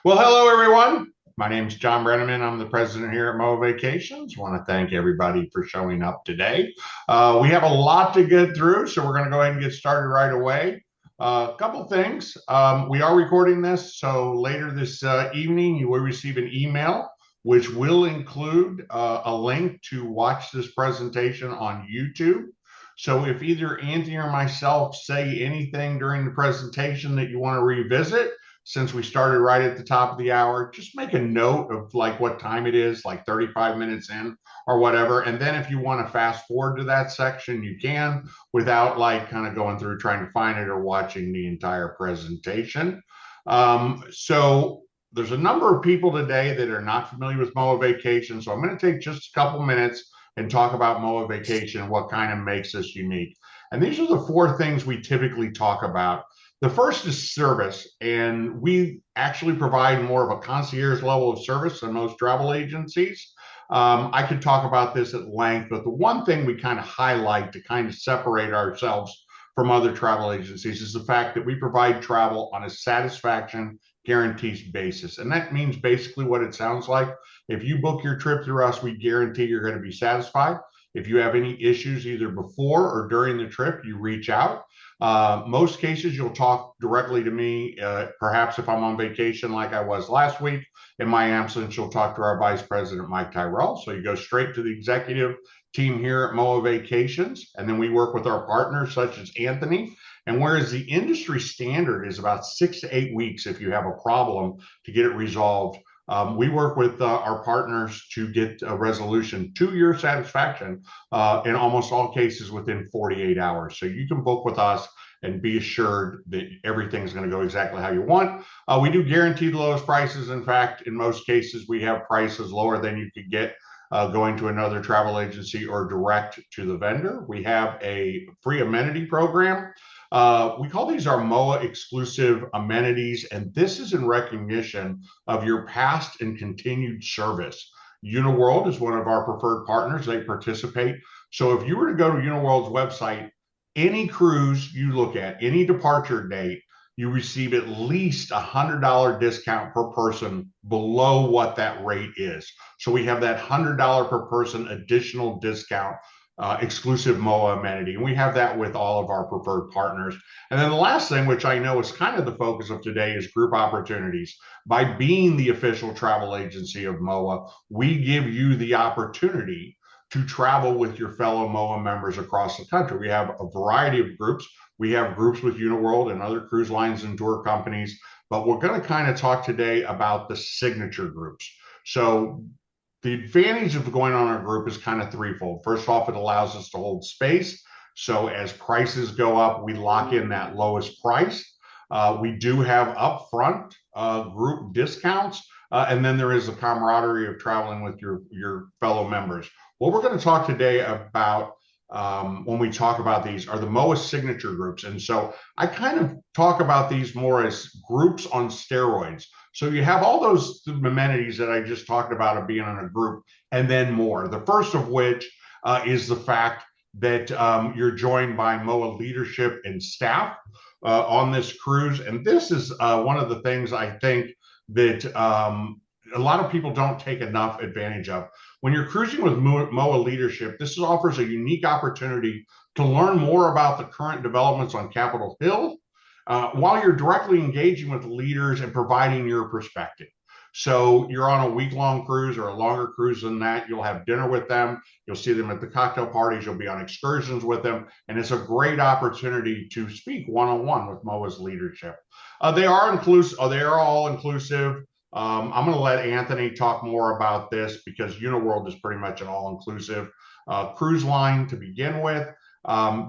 Well, hello, everyone. My name is John Brenneman. I'm the president here at MOA Vacations. Want to thank everybody for showing up today. We have a lot to get through, so we're going to go ahead and get started right away. A couple things. We are recording this, so later this evening, you will receive an email which will include a link to watch this presentation on YouTube. So if either Anthony or myself say anything during the presentation that you want to revisit, since we started right at the top of the hour, just make a note of like what time it is, like 35 minutes in or whatever. And then if you want to fast forward to that section, you can without like kind of going through trying to find it or watching the entire presentation. So there's a number of people today that are not familiar with MOA Vacation. So I'm going to take just a couple minutes and talk about MOA Vacation, what kind of makes us unique. And these are the four things we typically talk about. The first is service, and we actually provide more of a concierge level of service than most travel agencies. I could talk about this at length, but the one thing we kind of highlight to kind of separate ourselves from other travel agencies is the fact that we provide travel on a satisfaction guarantees basis. And that means basically what it sounds like. If you book your trip through us, we guarantee you're going to be satisfied. If you have any issues either before or during the trip, you reach out. Most cases, you'll talk directly to me. Perhaps if I'm on vacation like I was last week, in my absence, you'll talk to our Vice President, Mike Tyrell. So you go straight to the executive team here at MOA Vacations. And then we work with our partners such as Anthony. And whereas the industry standard is about 6 to 8 weeks if you have a problem to get it resolved, we work with our partners to get a resolution to your satisfaction in almost all cases within 48 hours. So you can book with us and be assured that everything's going to go exactly how you want. We do guarantee the lowest prices. In fact, in most cases, we have prices lower than you could get going to another travel agency or direct to the vendor. We have a free amenity program. We call these our MOA exclusive amenities, and this is in recognition of your past and continued service. Uniworld is one of our preferred partners. They participate. So if you were to go to Uniworld's website, any cruise you look at, any departure date, you receive at least $100 discount per person below what that rate is. So we have that $100 per person additional discount exclusive MOA amenity. And we have that with all of our preferred partners. And then the last thing, which I know is kind of the focus of today, is group opportunities. By being the official travel agency of MOA, we give you the opportunity to travel with your fellow MOA members across the country. We have a variety of groups. We have groups with Uniworld and other cruise lines and tour companies, but we're going to kind of talk today about the signature groups. So the advantage of going on our group is kind of threefold. First off, it allows us to hold space. So as prices go up, we lock in that lowest price. We do have upfront group discounts. And then there is the camaraderie of traveling with your fellow members. What we're going to talk today about when we talk about these are the MOA signature groups. And so I kind of talk about these more as groups on steroids. So you have all those amenities that I just talked about of being in a group and then more. The first of which is the fact that you're joined by MOA leadership and staff on this cruise. And this is one of the things I think that a lot of people don't take enough advantage of. When you're cruising with MOA leadership, this offers a unique opportunity to learn more about the current developments on Capitol Hill while you're directly engaging with leaders and providing your perspective. So you're on a week-long cruise or a longer cruise than that. You'll have dinner with them. You'll see them at the cocktail parties. You'll be on excursions with them. And it's a great opportunity to speak one-on-one with MOA's leadership. They are inclusive. They are all inclusive. I'm going to let Anthony talk more about this because Uniworld is pretty much an all-inclusive cruise line to begin with.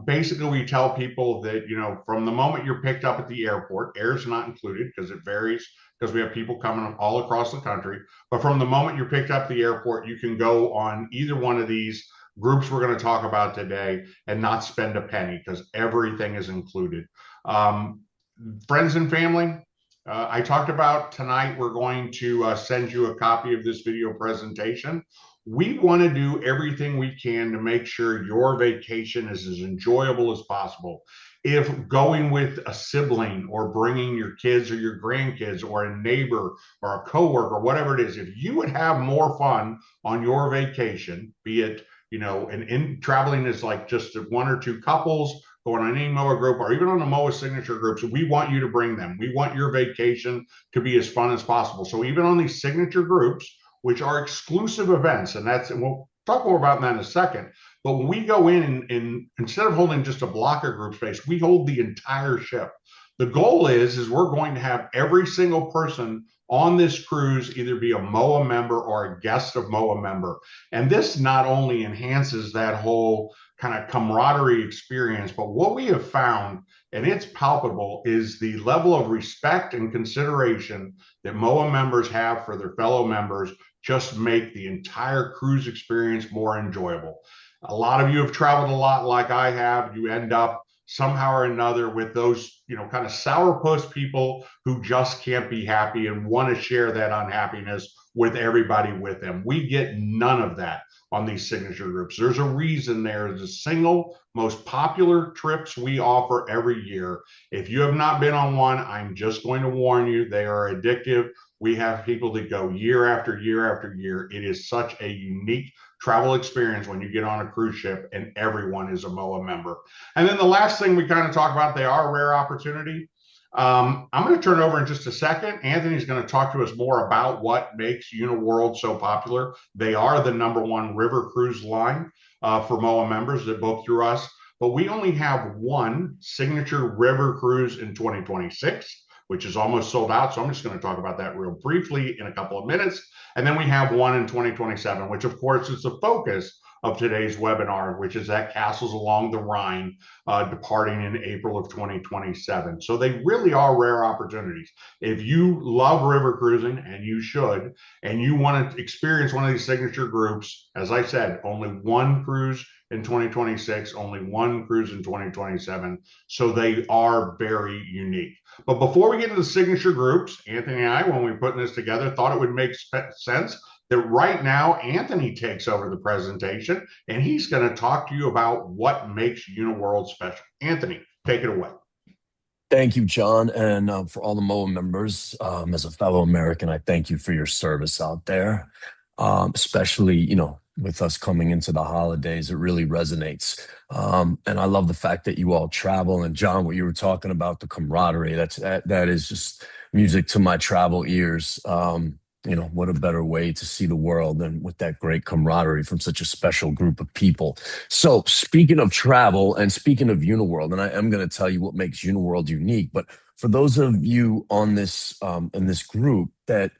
Basically, we tell people that, from the moment you're picked up at the airport, air is not included because it varies because we have people coming all across the country. But from the moment you're picked up at the airport, you can go on either one of these groups we're going to talk about today and not spend a penny because everything is included. Friends and family, I talked about tonight, we're going to send you a copy of this video presentation. We want to do everything we can to make sure your vacation is as enjoyable as possible. if going with a sibling or bringing your kids or your grandkids or a neighbor or a coworker, whatever it is, if you would have more fun on your vacation, be it, and in traveling is like just one or two couples going on any MOA group or even on the MOA signature groups, we want you to bring them. We want your vacation to be as fun as possible. So even on these signature groups, which are exclusive events, and we'll talk more about that in a second. But when we go in and instead of holding just a blocker group space, we hold the entire ship. The goal is we're going to have every single person on this cruise either be a MOA member or a guest of MOA member. And this not only enhances that whole kind of camaraderie experience, but what we have found, and it's palpable, is the level of respect and consideration that MOA members have for their fellow members just make the entire cruise experience more enjoyable. A lot of you have traveled a lot like I have. You end up somehow or another with those, kind of sourpuss people who just can't be happy and want to share that unhappiness with everybody with them. We get none of that on these signature groups. There's a reason they're the single most popular trips we offer every year. If you have not been on one, I'm just going to warn you, they are addictive. We have people that go year after year after year. It is such a unique travel experience when you get on a cruise ship and everyone is a MOA member. And then the last thing we kind of talk about, they are a rare opportunity. I'm going to turn it over in just a second. Anthony's going to talk to us more about what makes Uniworld so popular. They are the #1 river cruise line for MOA members that book through us. But we only have one signature river cruise in 2026, which is almost sold out. So I'm just going to talk about that real briefly in a couple of minutes. And then we have one in 2027, which of course is the focus of today's webinar, which is at Castles Along the Rhine, departing in April of 2027. So they really are rare opportunities. If you love river cruising, and you should, and you want to experience one of these signature groups, as I said, only one cruise in 2026, only one cruise in 2027. So they are very unique. But before we get into the signature groups, Anthony and I, when we were putting this together, thought it would make sense that right now Anthony takes over the presentation and he's going to talk to you about what makes Uniworld special. Anthony, take it away. Thank you, John, and for all the MOA members. As a fellow American, I thank you for your service out there, especially with us coming into the holidays. It really resonates, and I love the fact that you all travel. And John, what you were talking about, the camaraderie, that is just music to my travel ears. What a better way to see the world than with that great camaraderie from such a special group of people. So, speaking of travel and speaking of Uniworld, and I am going to tell you what makes Uniworld unique, but for those of you on this in this group that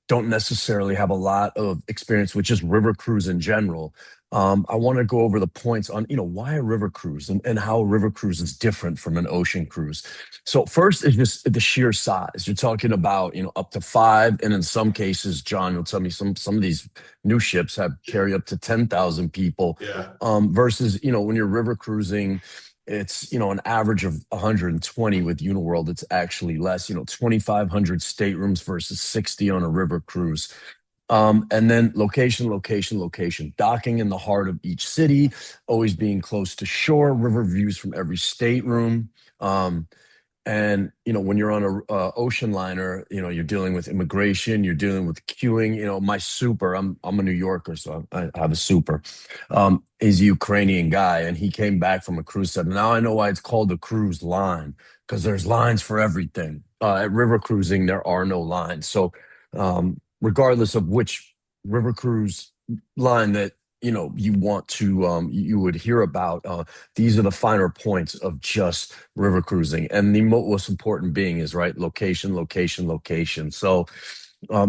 don't necessarily have a lot of experience with just river cruise in general, I want to go over the points on why a river cruise and how a river cruise is different from an ocean cruise. So first is just the sheer size. You're talking about up to 5, and in some cases, John, you'll tell me some of these new ships have carry up to 10,000 people. Yeah. Versus when you're river cruising, it's an average of 120. With Uniworld, it's actually less. 2,500 staterooms versus 60 on a river cruise. And then location, location, location. Docking in the heart of each city, always being close to shore, river views from every stateroom. And when you're on a ocean liner, you're dealing with immigration, you're dealing with queuing. My super, I'm a New Yorker, so I have a super. He's a Ukrainian guy, and he came back from a cruise. Said, now I know why it's called a cruise line, because there's lines for everything. At river cruising, there are no lines. So regardless of which river cruise line that you want to you would hear about, these are the finer points of just river cruising, and the most important being is location, location, location. So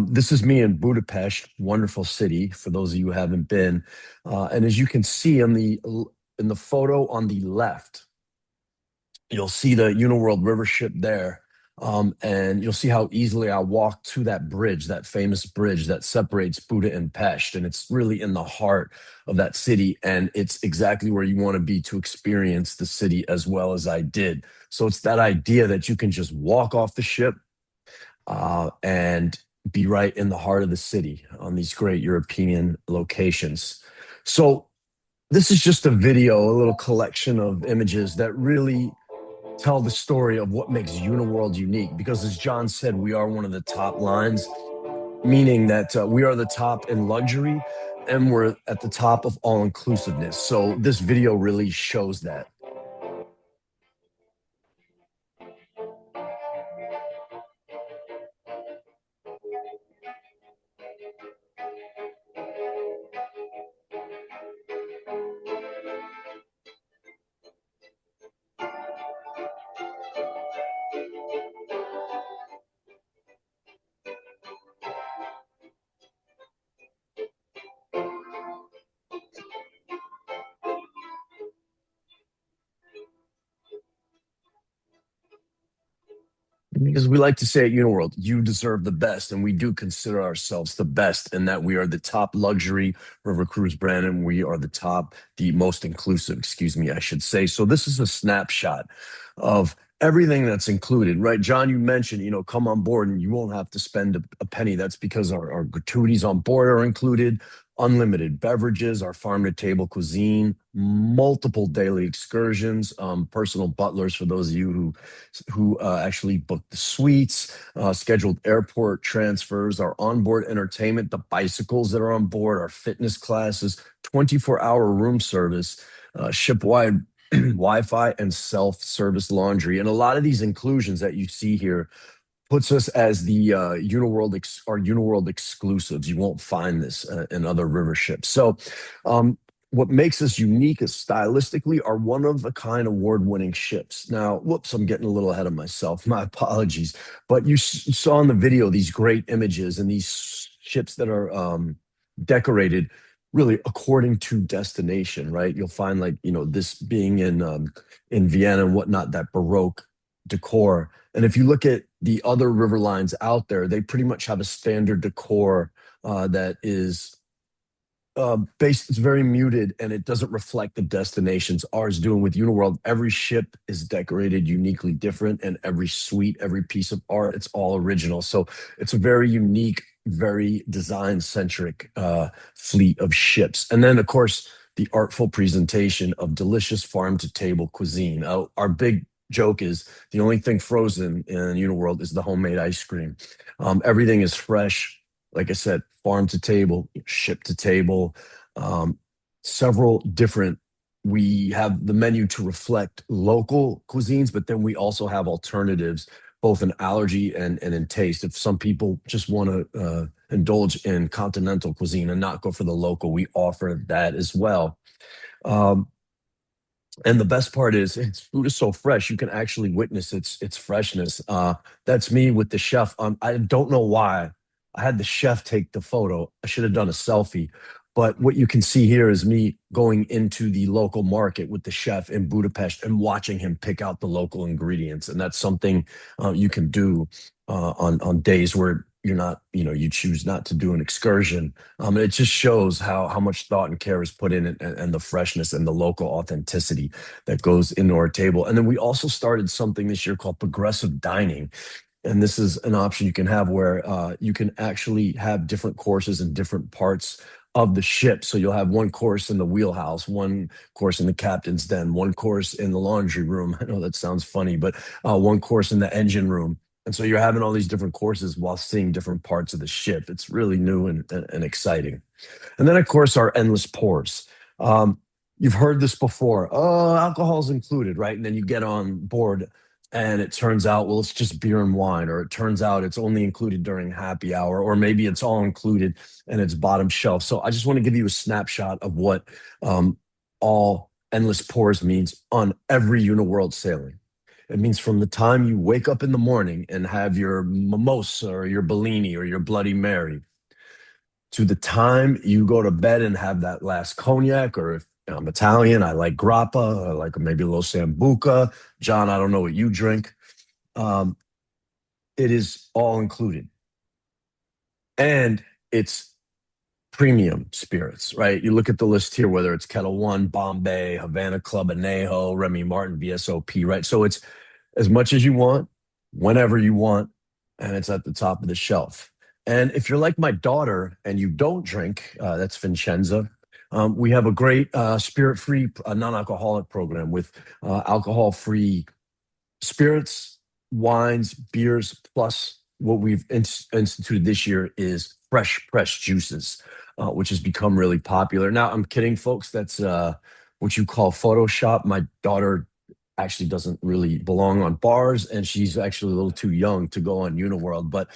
this is me in Budapest, wonderful city for those of you who haven't been, and as you can see in the photo on the left, you'll see the Uniworld river ship there. And you'll see how easily I walk to that bridge, that famous bridge that separates Buda and Pest. And it's really in the heart of that city. And it's exactly where you want to be to experience the city as well as I did. So it's that idea that you can just walk off the ship and be right in the heart of the city on these great European locations. So this is just a video, a little collection of images that really tell the story of what makes Uniworld unique. Because as John said, we are one of the top lines, meaning that we are the top in luxury and we're at the top of all inclusiveness. So this video really shows that. Because we like to say at Uniworld, you deserve the best, and we do consider ourselves the best in that we are the top luxury river cruise brand, and we are the most inclusive, excuse me, I should say. So this is a snapshot of everything that's included, right? John, you mentioned, come on board and you won't have to spend a penny. That's because our gratuities on board are included, unlimited beverages, our farm to table cuisine, multiple daily excursions, personal butlers for those of you who actually book the suites, scheduled airport transfers, our onboard entertainment, the bicycles that are on board, our fitness classes, 24-hour room service, ship-wide Wi-Fi, and self-service laundry. And a lot of these inclusions that you see here puts us as the our Uniworld exclusives. You won't find this in other river ships. So, what makes us unique is stylistically our one of a kind award winning ships. Now, whoops, I'm getting a little ahead of myself. My apologies. But you saw in the video these great images and these ships that are decorated really according to destination, right? You'll find like, this being in Vienna and whatnot, that Baroque decor. And if you look at the other river lines out there, they pretty much have a standard decor that is based, it's very muted and it doesn't reflect the destinations. Ours doing with Uniworld, every ship is decorated uniquely different, and every suite, every piece of art, it's all original. So it's a very unique, very design centric fleet of ships. And then, of course, the artful presentation of delicious farm to table cuisine. Our big joke is the only thing frozen in Uniworld is the homemade ice cream. Everything is fresh, like I said, farm to table, ship to table, um, several different. We have the menu to reflect local cuisines, but then we also have alternatives, both in allergy and in taste. If some people just want to indulge in continental cuisine and not go for the local, we offer that as well. Um, and the best part is its food is so fresh, you can actually witness its freshness. That's me with the chef. I don't know why I had the chef take the photo. I should have done a selfie. But what you can see here is me going into the local market with the chef in Budapest and watching him pick out the local ingredients. And that's something you can do on days where you're not, you choose not to do an excursion. And it just shows how much thought and care is put in it, and the freshness and the local authenticity that goes into our table. And then we also started something this year called progressive dining. And this is an option you can have where you can actually have different courses in different parts of the ship. So you'll have one course in the wheelhouse, one course in the captain's den, one course in the laundry room. I know that sounds funny, but one course in the engine room. And so you're having all these different courses while seeing different parts of the ship. It's really new and exciting. And then, of course, our endless pours. Um, you've heard this before. Oh, alcohol's included, right? And then you get on board and it turns out, well, it's just beer and wine, or it turns out it's only included during happy hour, or maybe it's all included and it's bottom shelf. So I just want to give you a snapshot of what all endless pours means on every Uniworld sailing. It means from the time you wake up in the morning and have your mimosa or your Bellini or your Bloody Mary to the time you go to bed and have that last cognac, or if I'm Italian, I like grappa, I like maybe a little sambuca. John, I don't know what you drink. Um, it is all included. And it's premium spirits, right? You look at the list here, whether it's Kettle One, Bombay, Havana Club Anejo, Remy Martin, VSOP, right? So it's as much as you want, whenever you want, and it's at the top of the shelf. And if you're like my daughter and you don't drink, that's Vincenza. We have a great spirit-free, non-alcoholic program with alcohol-free spirits, wines, beers, plus what we've instituted this year is fresh pressed juices, which has become really popular. Now, I'm kidding, folks. That's what you call Photoshop. My daughter actually doesn't really belong on bars, and she's actually a little too young to go on Uniworld. But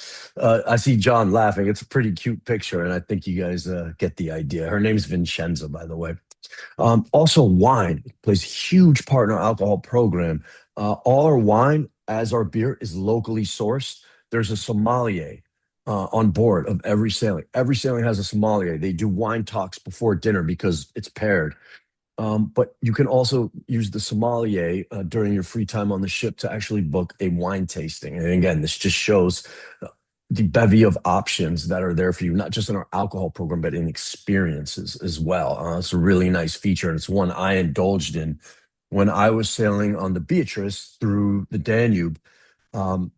I see John laughing. It's a pretty cute picture, and I think you guys get the idea. Her name's Vincenza, by the way. Also, wine plays a huge part in our alcohol program. All our wine, as our beer, is locally sourced. There's a sommelier on board of every sailing. Every sailing has a sommelier. They do wine talks before dinner because it's paired. But you can also use the sommelier during your free time on the ship to actually book a wine tasting. And again, this just shows the bevy of options that are there for you, not just in our alcohol program, but in experiences as well. It's a really nice feature, and it's one I indulged in when I was sailing on the Beatrice through the Danube. Um,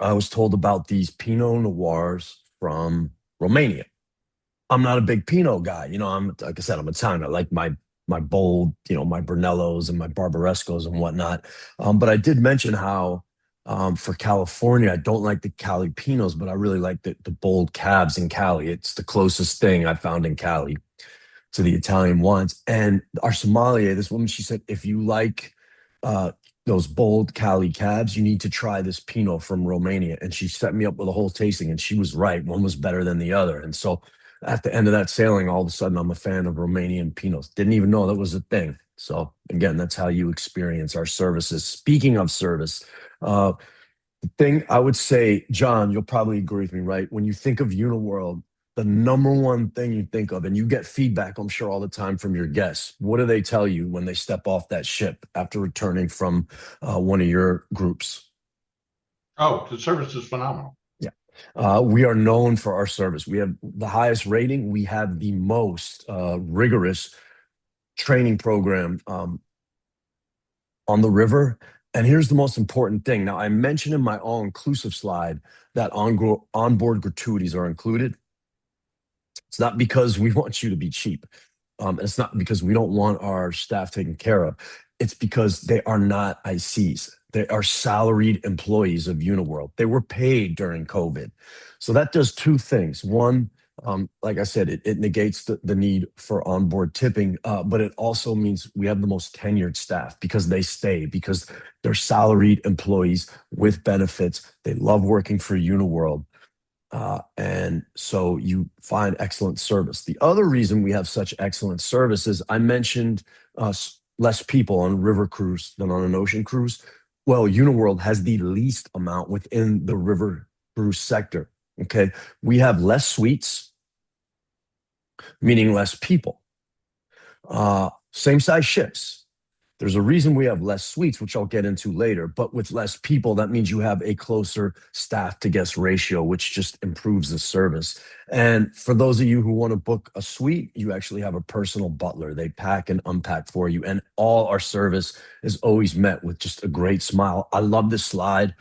I was told about these Pinot Noirs from Romania. I'm not a big Pinot guy. I'm like I said, I'm Italian. I like my bold, my Brunellos and my Barbarescos and whatnot. But I did mention how for California, I don't like the Cali Pinots, but I really like the bold cabs in Cali. It's the closest thing I found in Cali to the Italian wines. And our sommelier, this woman, she said, if you like uh, those bold Cali cabs, you need to try this Pinot from Romania. And she set me up with a whole tasting, and she was right. One was better than the other. And so at the end of that sailing, all of a sudden, I'm a fan of Romanian Pinots. Didn't even know that was a thing. So again, that's how you experience our services. Speaking of service, the thing I would say, John, you'll probably agree with me, right? When you think of Uniworld, the number one thing you think of, and you get feedback, I'm sure, all the time from your guests. What do they tell you when they step off that ship after returning from one of your groups? Oh, the service is phenomenal. Yeah. We are known for our service. We have the highest rating. We have the most rigorous training program on the river. And here's the most important thing. Now, I mentioned in my all inclusive slide that onboard gratuities are included. It's not because we want you to be cheap. And it's not because we don't want our staff taken care of. It's because they are not ICs. They are salaried employees of Uniworld. They were paid during COVID. So that does two things. One, like I said, it negates the need for onboard tipping, but it also means we have the most tenured staff because they stay, because they're salaried employees with benefits. They love working for Uniworld. And so you find excellent service. The other reason we have such excellent service is I mentioned less people on a river cruise than on an ocean cruise. Well, Uniworld has the least amount within the river cruise sector. Okay. We have less suites, meaning less people. Same size ships. There's a reason we have less suites, which I'll get into later, but with less people, that means you have a closer staff to guest ratio, which just improves the service. And for those of you who want to book a suite, you actually have a personal butler. They pack and unpack for you. And all our service is always met with just a great smile. I love this slide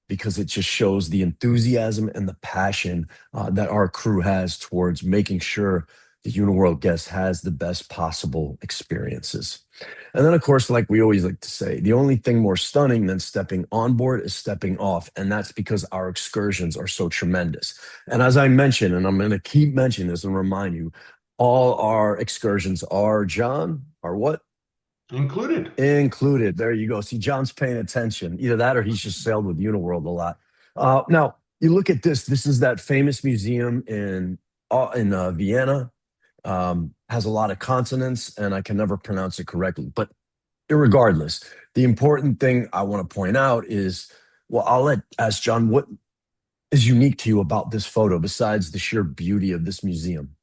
because it just shows the enthusiasm and the passion that our crew has towards making sure the Uniworld guest has the best possible experiences. And then, of course, like we always like to say, the only thing more stunning than stepping on board is stepping off. And that's because our excursions are so tremendous. And as I mentioned, and I'm going to keep mentioning this and remind you, all our excursions are, John, are what? Included. Included. There you go. See, John's paying attention. Either that or he's just sailed with Uniworld a lot. Now, you look at this. This is that famous museum in Vienna. Has a lot of consonants, and I can never pronounce it correctly. But irregardless, the important thing I want to point out is, well, ask John, what is unique to you about this photo besides the sheer beauty of this museum?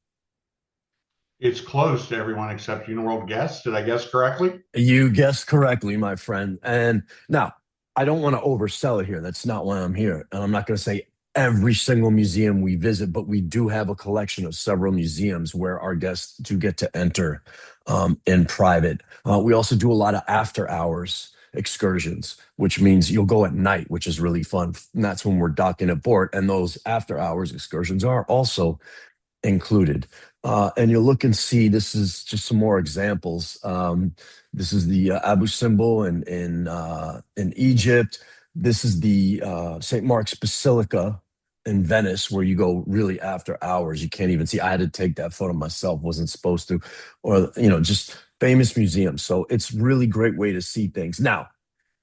It's closed to everyone except Uniworld guests. Did I guess correctly? You guessed correctly, my friend. And now, I don't want to oversell it here. That's not why I'm here. And I'm not going to say every single museum we visit, but we do have a collection of several museums where our guests do get to enter in private. We also do a lot of after hours excursions, which means you'll go at night, which is really fun. And that's when we're docking at port. And those after hours excursions are also included. And you'll look and see this is just some more examples. This is the Abu Simbel in Egypt. This is the St. Mark's Basilica in Venice, where you go really after hours. You can't even see. I had to take that photo myself, wasn't supposed to, or just famous museums. So it's really great way to see things. Now,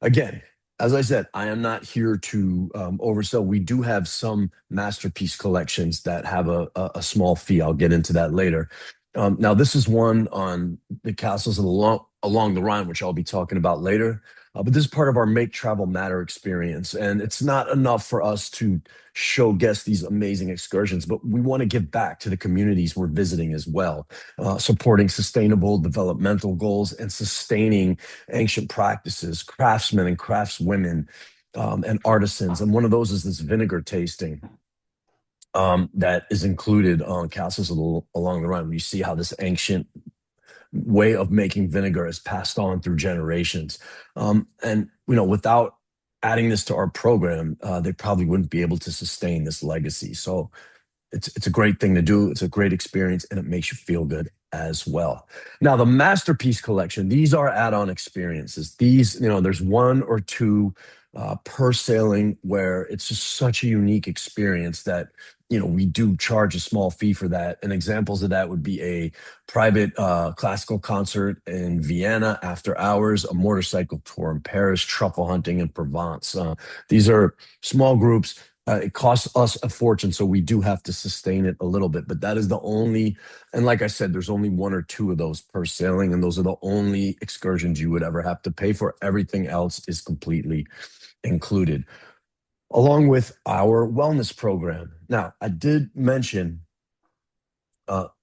again, as I said, I am not here to oversell. We do have some masterpiece collections that have a small fee. I'll get into that later. Now, this is one on the castles along the Rhine, which I'll be talking about later. But this is part of our Make Travel Matter experience. And it's not enough for us to show guests these amazing excursions, but we want to give back to the communities we're visiting as well, supporting sustainable developmental goals and sustaining ancient practices, craftsmen and craftswomen, and artisans. And one of those is this vinegar tasting that is included on castles along the Rhine. You see how this ancient way of making vinegar is passed on through generations. And without adding this to our program, they probably wouldn't be able to sustain this legacy. So it's a great thing to do. It's a great experience, and it makes you feel good as well. Now, the masterpiece collection, these are add-on experiences. These, there's one or two per sailing where it's just such a unique experience that we do charge a small fee for that. And examples of that would be a private classical concert in Vienna after hours, a motorcycle tour in Paris, truffle hunting in Provence. These are small groups. It costs us a fortune, so we do have to sustain it a little bit. But that is the only, and like I said, there's only one or two of those per sailing, and those are the only excursions you would ever have to pay for. Everything else is completely included, along with our wellness program. Now, I did mention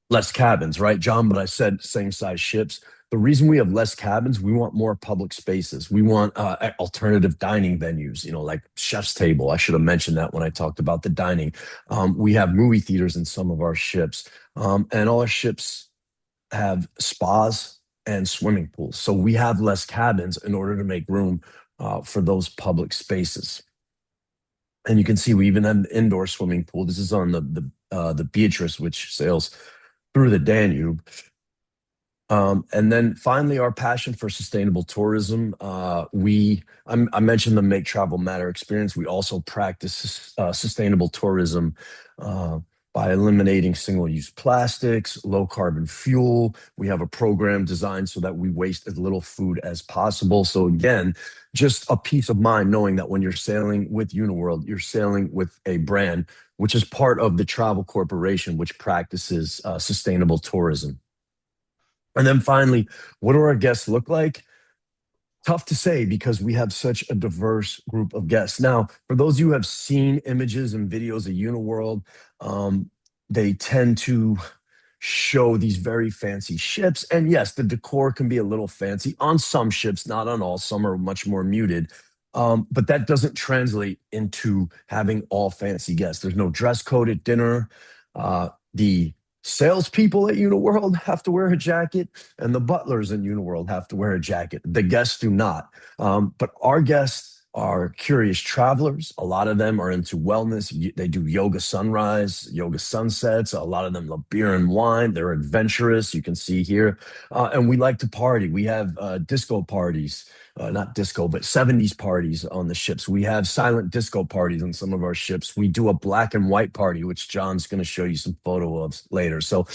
less cabins, right, John? But I said same size ships. The reason we have less cabins, we want more public spaces. We want alternative dining venues, like Chef's Table. I should have mentioned that when I talked about the dining. We have movie theaters in some of our ships, and all our ships have spas and swimming pools. So we have less cabins in order to make room for those public spaces. And you can see we even have an indoor swimming pool. This is on the Beatrice, which sails through the Danube. And then finally, our passion for sustainable tourism. I mentioned the Make Travel Matter experience. We also practice sustainable tourism by eliminating single-use plastics, low carbon fuel. We have a program designed so that we waste as little food as possible. So again, just a peace of mind knowing that when you're sailing with Uniworld, you're sailing with a brand which is part of the travel corporation, which practices sustainable tourism. And then finally, what do our guests look like? Tough to say because we have such a diverse group of guests. Now, for those of you who have seen images and videos of Uniworld, they tend to show these very fancy ships. And yes, the decor can be a little fancy on some ships, not on all. Some are much more muted. But that doesn't translate into having all fancy guests. There's no dress code at dinner. The salespeople at Uniworld have to wear a jacket, and the butlers in Uniworld have to wear a jacket. The guests do not. But our guests are curious travelers. A lot of them are into wellness. They do yoga sunrise, yoga sunsets. A lot of them love beer and wine. They're adventurous. You can see here. And we like to party. We have disco parties, not disco, but 70s parties on the ships. We have silent disco parties on some of our ships. We do a black and white party, which John's going to show you some photo of later. So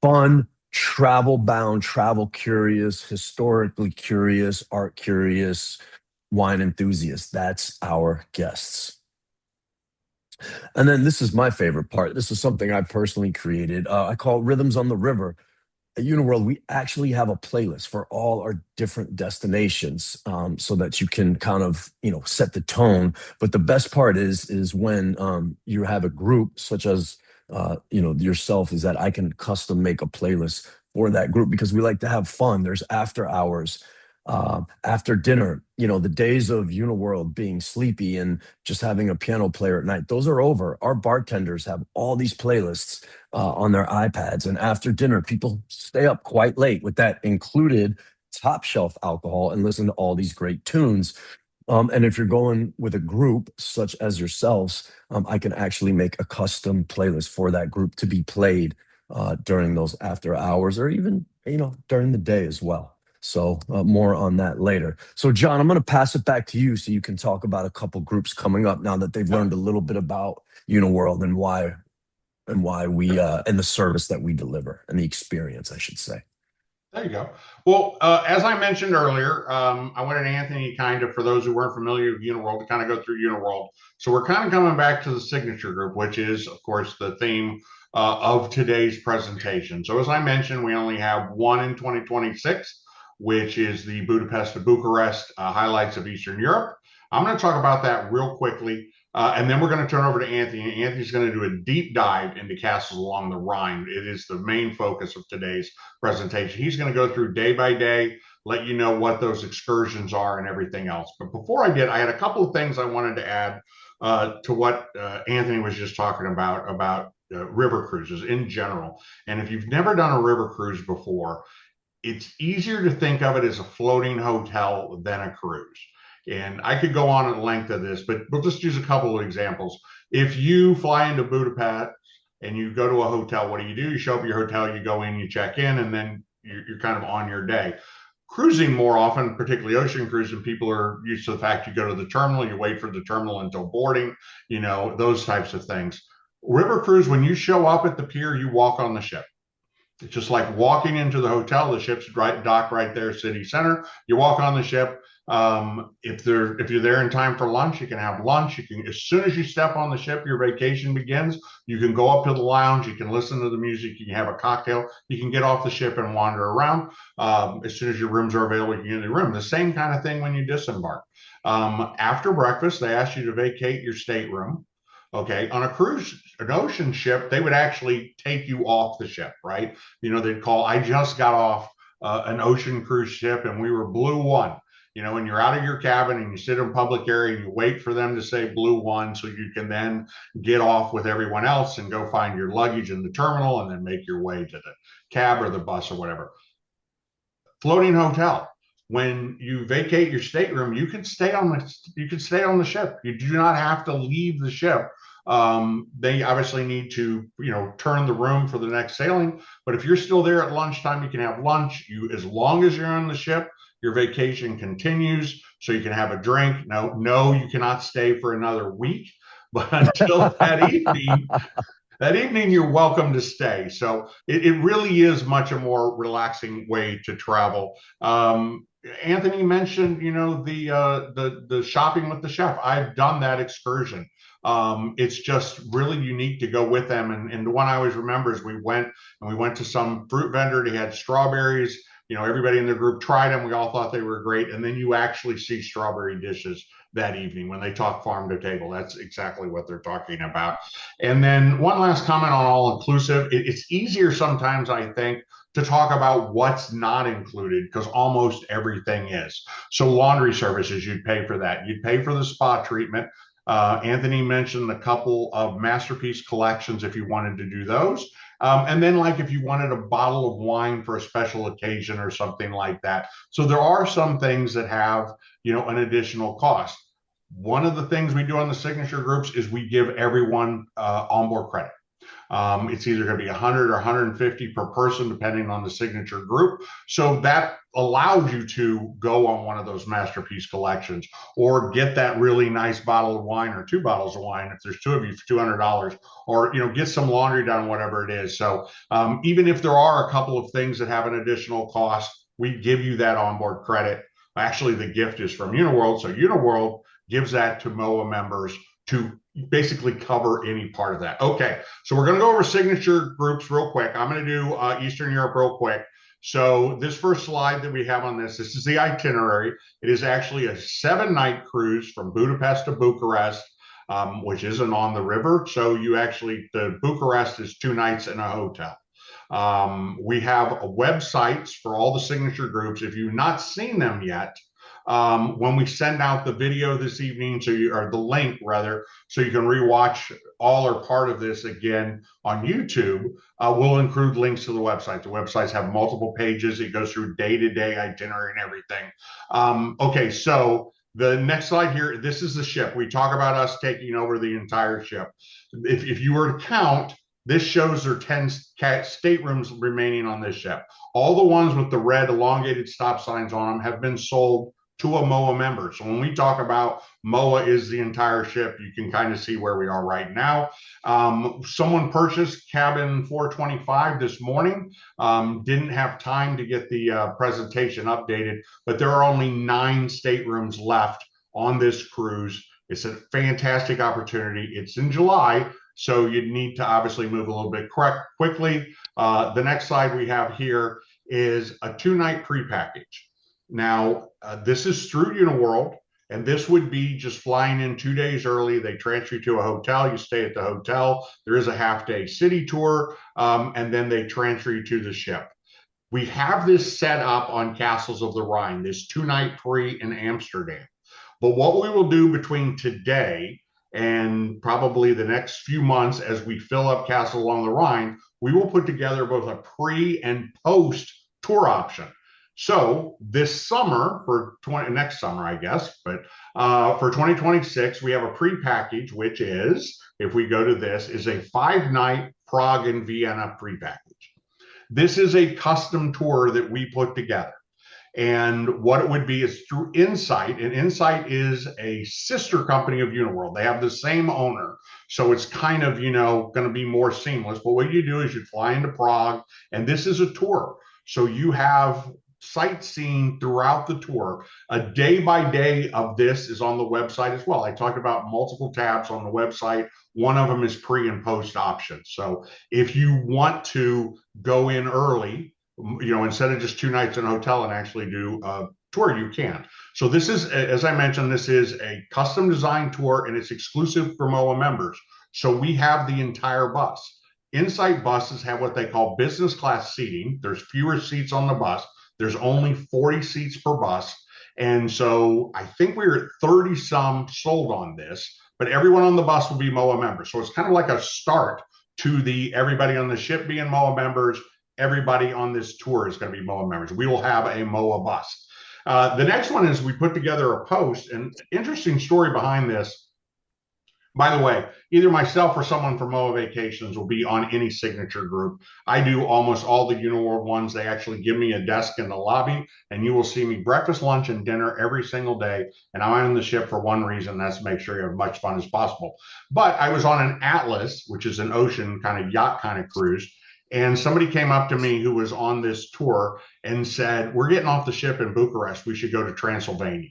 fun, travel bound, travel curious, historically curious, art curious, wine enthusiasts. That's our guests. And then this is my favorite part. This is something I personally created. I call it Rhythms on the River. At Uniworld, we actually have a playlist for all our different destinations, so that you can kind of, set the tone. But the best part is when you have a group such as, yourself, is that I can custom make a playlist for that group because we like to have fun. There's after hours, after dinner. The days of Uniworld being sleepy and just having a piano player at night, those are over. Our bartenders have all these playlists on their iPads, and after dinner, people stay up quite late with that included top shelf alcohol and listen to all these great tunes. And if you're going with a group such as yourselves, I can actually make a custom playlist for that group to be played during those after hours or even, during the day as well. So more on that later. So John, I'm going to pass it back to you so you can talk about a couple groups coming up now that they've Yep. learned a little bit about Uniworld and why we and the service that we deliver and the experience, I should say. There you go. Well, as I mentioned earlier, I wanted Anthony kind of, for those who weren't familiar with Uniworld, to kind of go through Uniworld. So we're kind of coming back to the signature group, which is, of course, the theme of today's presentation. So as I mentioned, we only have one in 2026, which is the Budapest to Bucharest highlights of Eastern Europe. I'm going to talk about that real quickly. And then we're going to turn over to Anthony. Anthony's going to do a deep dive into castles along the Rhine. It is the main focus of today's presentation. He's going to go through day by day, let you know what those excursions are and everything else. But before I did, I had a couple of things I wanted to add to what Anthony was just talking about river cruises in general. And if you've never done a river cruise before, it's easier to think of it as a floating hotel than a cruise. And I could go on at length of this, but we'll just use a couple of examples. If you fly into Budapest and you go to a hotel, what do? You show up at your hotel, you go in, you check in, and then you're kind of on your day. Cruising more often, particularly ocean cruising, people are used to the fact you go to the terminal, you wait for the terminal until boarding, those types of things. River cruise, when you show up at the pier, you walk on the ship. It's just like walking into the hotel. The ship's docked right there, city center. You walk on the ship. If you're there in time for lunch, you can have lunch. You can, as soon as you step on the ship, your vacation begins. You can go up to the lounge. You can listen to the music. You can have a cocktail. You can get off the ship and wander around. As soon as your rooms are available, you can get in the room. The same kind of thing when you disembark. After breakfast, they ask you to vacate your stateroom. Okay, on a cruise, an ocean ship, they would actually take you off the ship, right? They'd call, I just got off an ocean cruise ship and we were Blue One. And you're out of your cabin and you sit in public area and you wait for them to say Blue One so you can then get off with everyone else and go find your luggage in the terminal and then make your way to the cab or the bus or whatever. Floating hotel. When you vacate your stateroom, you can stay on the ship. You do not have to leave the ship. They obviously need to, turn the room for the next sailing. But if you're still there at lunchtime, you can have lunch. As long as you're on the ship, your vacation continues, so you can have a drink. No, you cannot stay for another week, but until that evening, you're welcome to stay. So it really is much a more relaxing way to travel. Anthony mentioned, the shopping with the chef. I've done that excursion. It's just really unique to go with them. And the one I always remember is we went to some fruit vendor. He had strawberries. Everybody in the group tried them. We all thought they were great. And then you actually see strawberry dishes that evening when they talk farm to table. That's exactly what they're talking about. And then one last comment on all inclusive. It's easier sometimes, I think, to talk about what's not included because almost everything is. So laundry services, you'd pay for that. You'd pay for the spa treatment. Anthony mentioned a couple of masterpiece collections if you wanted to do those. And then like if you wanted a bottle of wine for a special occasion or something like that. So there are some things that have, an additional cost. One of the things we do on the signature groups is we give everyone onboard credit. It's either going to be 100 or 150 per person, depending on the signature group. So that allows you to go on one of those masterpiece collections or get that really nice bottle of wine or two bottles of wine if there's two of you for $200, or get some laundry done, whatever it is. So even if there are a couple of things that have an additional cost, we give you that onboard credit. Actually, the gift is from Uniworld. So Uniworld gives that to MOA members to basically cover any part of that. Okay, so we're going to go over signature groups real quick. I'm going to do Eastern Europe real quick. So this first slide that we have on this is the itinerary. It is actually a 7-night cruise from Budapest to Bucharest, which isn't on the river. So the Bucharest is 2 nights in a hotel. We have websites for all the signature groups. If you've not seen them yet, when we send out the video this evening, or the link rather, so you can rewatch all or part of this again on YouTube, we'll include links to the website. The websites have multiple pages. It goes through day-to-day itinerary and everything. Okay, so the next slide here, this is the ship. We talk about us taking over the entire ship. If you were to count, This shows there are 10 staterooms remaining on this ship. All the ones with the red elongated stop signs on them have been sold to a MOA member. So when we talk about MOA is the entire ship, you can kind of see where we are right now. Someone purchased cabin 425 this morning. Didn't have time to get the presentation updated, but there are only 9 staterooms left on this cruise. It's a fantastic opportunity. It's in July, so you need to obviously move a little bit quickly. The next slide we have here is a 2-night pre-package. Now, this is through Uniworld, and this would be just flying in 2 days early. They transfer you to a hotel. You stay at the hotel. There is a half-day city tour, and then they transfer you to the ship. We have this set up on Castles of the Rhine, this 2-night pre in Amsterdam. But what we will do between today and probably the next few months as we fill up Castle along the Rhine, we will put together both a pre and post tour option. So this summer, next summer, I guess, but for 2026, we have a pre-package, which is, if we go to this, is a 5-night Prague and Vienna pre-package. This is a custom tour that we put together. And what it would be is through Insight, and Insight is a sister company of Uniworld. They have the same owner, so it's kind of, going to be more seamless. But what you do is you fly into Prague, and this is a tour. So you have sightseeing throughout the tour. A day-by-day of this is on the website as well. I talked about multiple tabs on the website. One of them is pre and post options. So if you want to go in early, instead of just 2 nights in a hotel and actually do a tour, you can. So this is, as I mentioned, this is a custom design tour, and it's exclusive for MOA members. So we have the entire bus. Insight buses have what they call business class seating. There's fewer seats on the bus. There's only 40 seats per bus. And so I think we're at 30 some sold on this, but everyone on the bus will be MOA members. So it's kind of like a start to everybody on the ship being MOA members. Everybody on this tour is going to be MOA members. We will have a MOA bus. The next one is we put together a post, and interesting story behind this. By the way, either myself or someone from MOA Vacations will be on any signature group. I do almost all the Uniworld ones. They actually give me a desk in the lobby, and you will see me breakfast, lunch, and dinner every single day. And I'm on the ship for one reason, that's to make sure you have as much fun as possible. But I was on an Atlas, which is an ocean kind of yacht kind of cruise. And somebody came up to me who was on this tour and said, we're getting off the ship in Bucharest. We should go to Transylvania.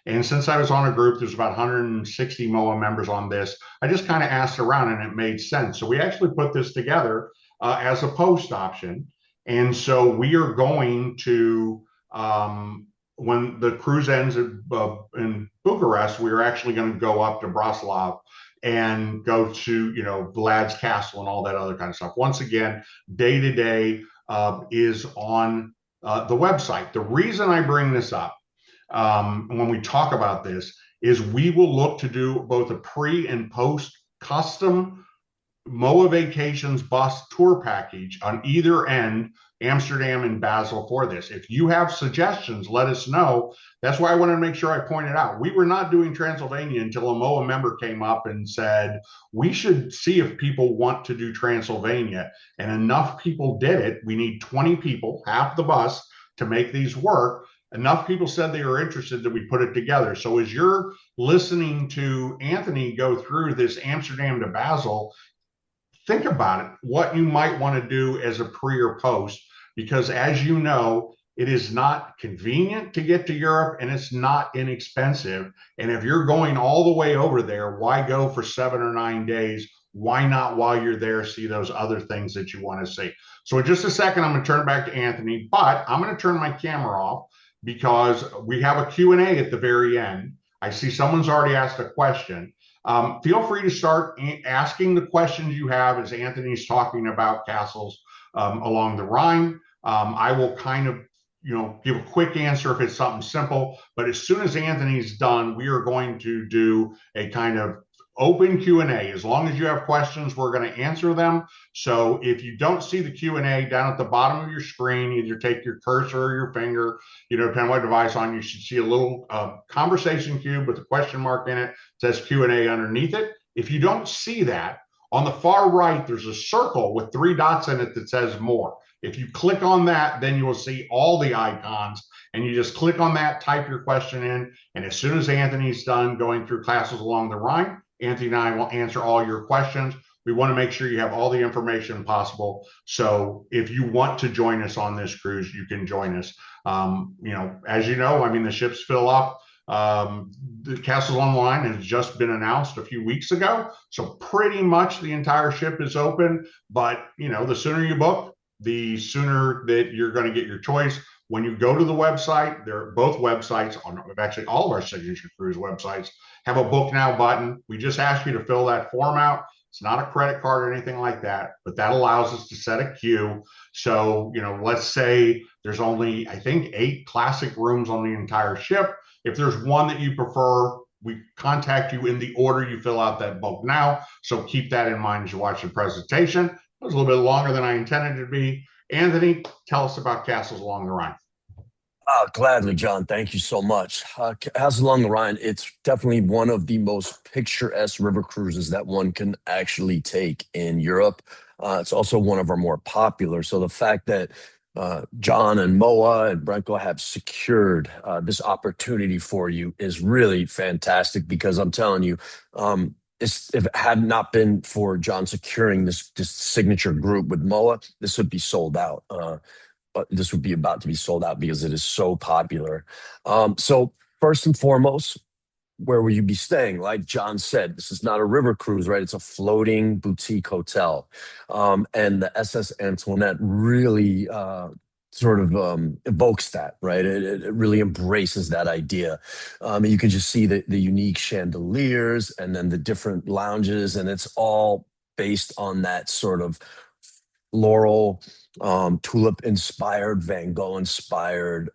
And since I was on a group, there's about 160 MOA members on this. I just kind of asked around and it made sense. So we actually put this together as a post option. And so we are going to, when the cruise ends in Bucharest, we're actually going to go up to Bratislava and go to, Vlad's Castle and all that other kind of stuff. Once again, day to day is on the website. The reason I bring this up when we talk about this is we will look to do both a pre and post custom MOA Vacations bus tour package on either end, Amsterdam and Basel, for this. If you have suggestions, let us know. That's why I wanted to make sure I pointed out. We were not doing Transylvania until a MOA member came up and said, we should see if people want to do Transylvania. And enough people did it. We need 20 people, half the bus, to make these work. Enough people said they were interested that we put it together. So as you're listening to Anthony go through this Amsterdam to Basel, think about it, what you might want to do as a pre or post, because as you know, it is not convenient to get to Europe and it's not inexpensive. And if you're going all the way over there, why go for 7 or 9 days? Why not, while you're there, see those other things that you want to see? So in just a second, I'm going to turn it back to Anthony, but I'm going to turn my camera off because we have a Q&A at the very end. I see someone's already asked a question. Feel free to start asking the questions you have as Anthony's talking about castles along the Rhine. I will kind of, give a quick answer if it's something simple, but as soon as Anthony's done, we are going to do a kind of open Q&A. As long as you have questions, we're going to answer them. So if you don't see the Q&A down at the bottom of your screen, either take your cursor or your finger, depending on what device on, you should see a little conversation cube with a question mark in it. It says Q&A underneath it. If you don't see that, On the far right, there's a circle with three dots in it that says more. If you click on that, then you will see all the icons, and you just click on that, type your question in, and as soon as Anthony's done going through classes along the Rhine, Anthony and I will answer all your questions. We want to make sure you have all the information possible. So if you want to join us on this cruise, you can join us. As you know, I mean, the ships fill up. The Castles Online has just been announced a few weeks ago, so pretty much the entire ship is open. But the sooner you book, the sooner that you're going to get your choice. When you go to the website, they're both websites on actually all of our signature cruise websites have a book now button. We just ask you to fill that form out. It's not a credit card or anything like that, but that allows us to set a queue. So, let's say there's only, I think, 8 classic rooms on the entire ship. If there's one that you prefer, we contact you in the order you fill out that book now. So keep that in mind as you watch the presentation. It was a little bit longer than I intended it to be. Anthony, tell us about Castles Along the Rhine. Gladly, John. Thank you so much. House Along the Rhine, it's definitely one of the most picturesque river cruises that one can actually take in Europe. It's also one of our more popular. So the fact that John and Moa and Brenko have secured this opportunity for you is really fantastic because I'm telling you, if it had not been for John securing this signature group with Moa, this would be sold out. This would be about to be sold out because it is so popular. So first and foremost, where will you be staying? Like John said, this is not a river cruise, right? It's a floating boutique hotel. And the SS Antoinette really sort of evokes that, right? It really embraces that idea. You can just see the unique chandeliers and then the different lounges, and it's all based on that sort of floral, tulip inspired, Van Gogh inspired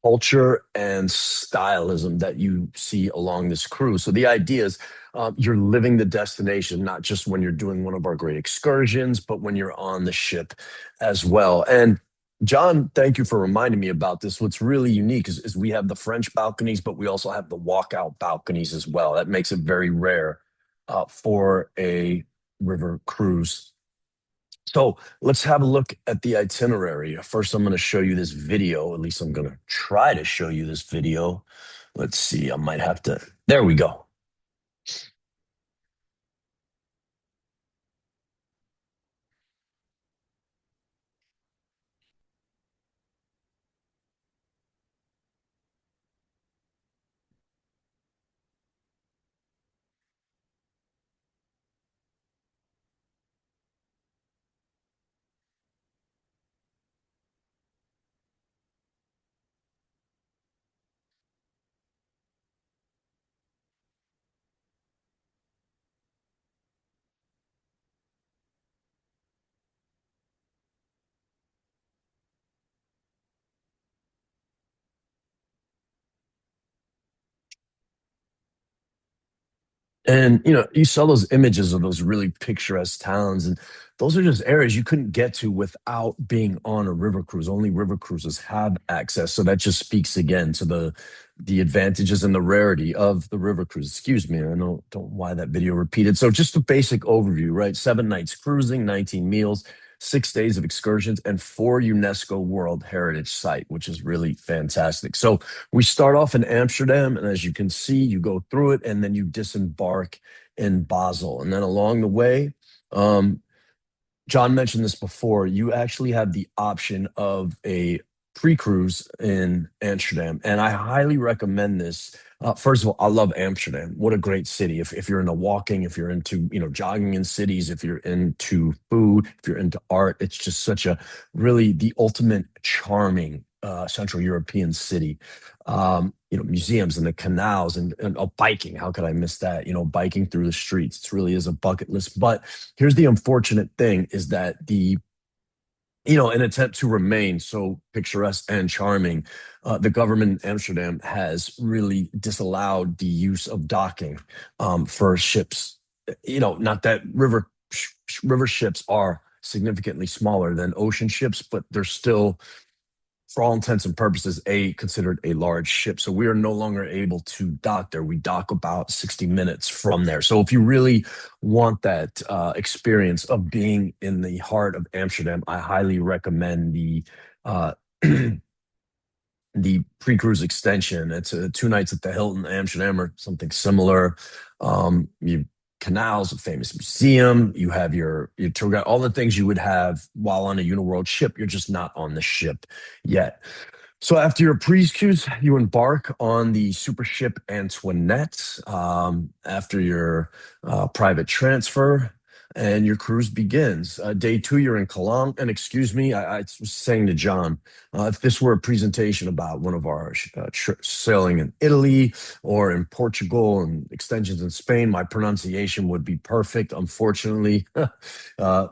culture and stylism that you see along this cruise. So the idea is you're living the destination, not just when you're doing one of our great excursions, but when you're on the ship as well. And John, thank you for reminding me about this. What's really unique is we have the French balconies, but we also have the walkout balconies as well. That makes it very rare for a river cruise. So let's have a look at the itinerary. First, I'm going to show you this video. At least I'm going to try to show you this video. Let's see. I might have to. There we go. And you saw those images of those really picturesque towns, and those are just areas you couldn't get to without being on a river cruise. Only river cruises have access, so that just speaks again to the advantages and the rarity of the river cruise. Excuse me, I don't know why that video repeated. So just a basic overview, right? 7 nights cruising, 19 meals, 6 days of excursions, and 4 UNESCO World Heritage Site, which is really fantastic. So we start off in Amsterdam, and as you can see, you go through it, and then you disembark in Basel. And then along the way, um, John mentioned this before, you actually have the option of a pre-cruise in Amsterdam, and I highly recommend this. First of all, I love Amsterdam. What a great city. If you're into walking, if you're into, jogging in cities, if you're into food, if you're into art, it's just such a really the ultimate charming Central European city. Museums and the canals and biking. How could I miss that? Biking through the streets. It really is a bucket list. But here's the unfortunate thing is that an attempt to remain so picturesque and charming, the government in Amsterdam has really disallowed the use of docking for ships. Not that river ships are significantly smaller than ocean ships, but they're still for all intents and purposes, considered a large ship. So we are no longer able to dock there. We dock about 60 minutes from there. So if you really want that experience of being in the heart of Amsterdam, I highly recommend uh, the pre-cruise extension. It's 2 nights at the Hilton Amsterdam or something similar. You canals, a famous museum. You have your tour guide, all the things you would have while on a Uniworld ship. You're just not on the ship yet. So after your pre-cruise, you embark on the super ship Antoinette. After your private transfer, and your cruise begins. Day two, you're in Cologne. And excuse me, I was saying to John, if this were a presentation about one of our sailing in Italy or in Portugal and extensions in Spain, my pronunciation would be perfect. Unfortunately, uh,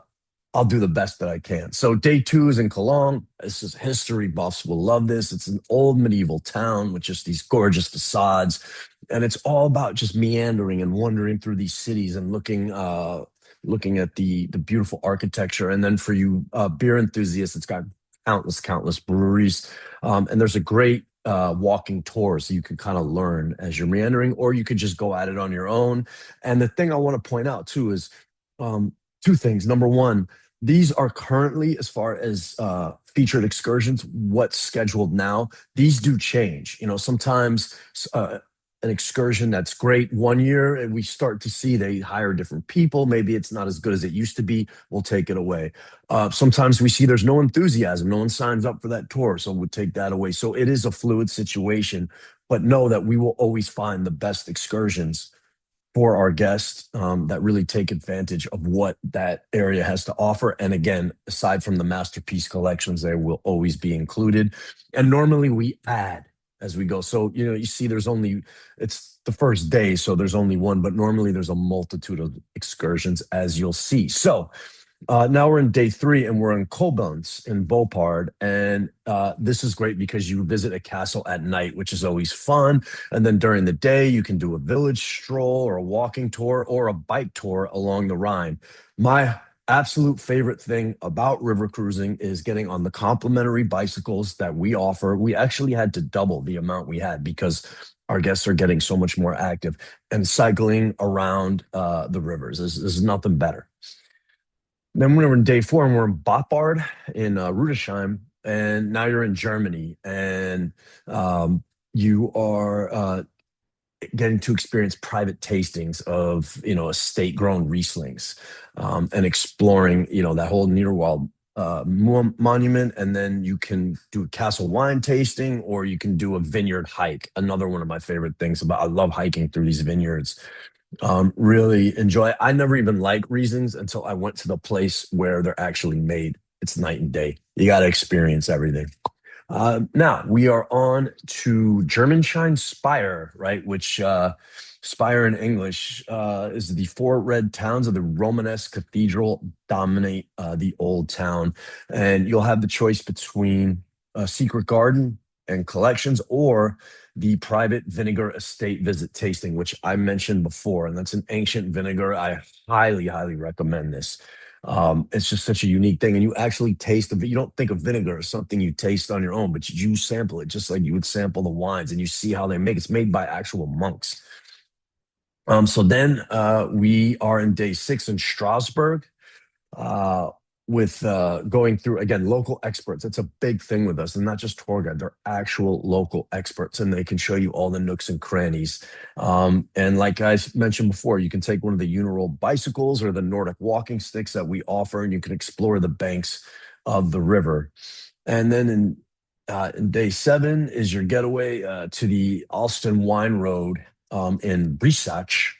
I'll do the best that I can. So day two is in Cologne. This is history buffs will love this. It's an old medieval town with just these gorgeous facades, and it's all about just meandering and wandering through these cities and looking at the beautiful architecture. And then for you beer enthusiasts, it's got countless breweries, and there's a great walking tour so you can kind of learn as you're meandering, or you could just go at it on your own. And the thing I want to point out too is um, two things. Number one, these are currently, as far as featured excursions, what's scheduled now. These do change. Sometimes an excursion that's great one year, and we start to see they hire different people. Maybe it's not as good as it used to be. We'll take it away. Sometimes we see there's no enthusiasm. No one signs up for that tour, so we'll take that away. So it is a fluid situation, but know that we will always find the best excursions for our guests that really take advantage of what that area has to offer. And again, aside from the masterpiece collections, they will always be included. And normally we add as we go. So, you see, it's the first day, so there's only one, but normally there's a multitude of excursions, as you'll see. So, now we're in day three, and we're in Koblenz in Bopard. And this is great because you visit a castle at night, which is always fun. And then during the day, you can do a village stroll or a walking tour or a bike tour along the Rhine. My absolute favorite thing about river cruising is getting on the complimentary bicycles that we offer. We actually had to double the amount we had because our guests are getting so much more active, and cycling around the rivers. There's nothing better. Then we were in day four, and we're in Boppard in Rudesheim, and now you're in Germany, and you are getting to experience private tastings of estate-grown Rieslings, and exploring that whole Niederwald monument, and then you can do a castle wine tasting, or you can do a vineyard hike. Another one of my favorite things I love hiking through these vineyards. Really enjoy it. I never even liked Reasons until I went to the place where they're actually made. It's night and day. You got to experience everything. Now we are on to Germanschein Spire, right? Which Spire in English is the four red towns of the Romanesque cathedral dominate the old town, and you'll have the choice between a secret garden and collections, or the private vinegar estate visit tasting, which I mentioned before, and that's an ancient vinegar. I highly recommend this. It's just such a unique thing, and you actually taste of it. You don't think of vinegar as something you taste on your own, but you sample it just like you would sample the wines, and you see how they make. It's made by actual monks. So then we are in day six in Strasbourg, uh, with going through again local experts. It's a big thing with us, and not just tour guide. They're actual local experts, and they can show you all the nooks and crannies. And like I mentioned before, you can take one of the Uniroll bicycles or the Nordic walking sticks that we offer, and you can explore the banks of the river. And then in day seven is your getaway to the Alston Wine Road in Brisach,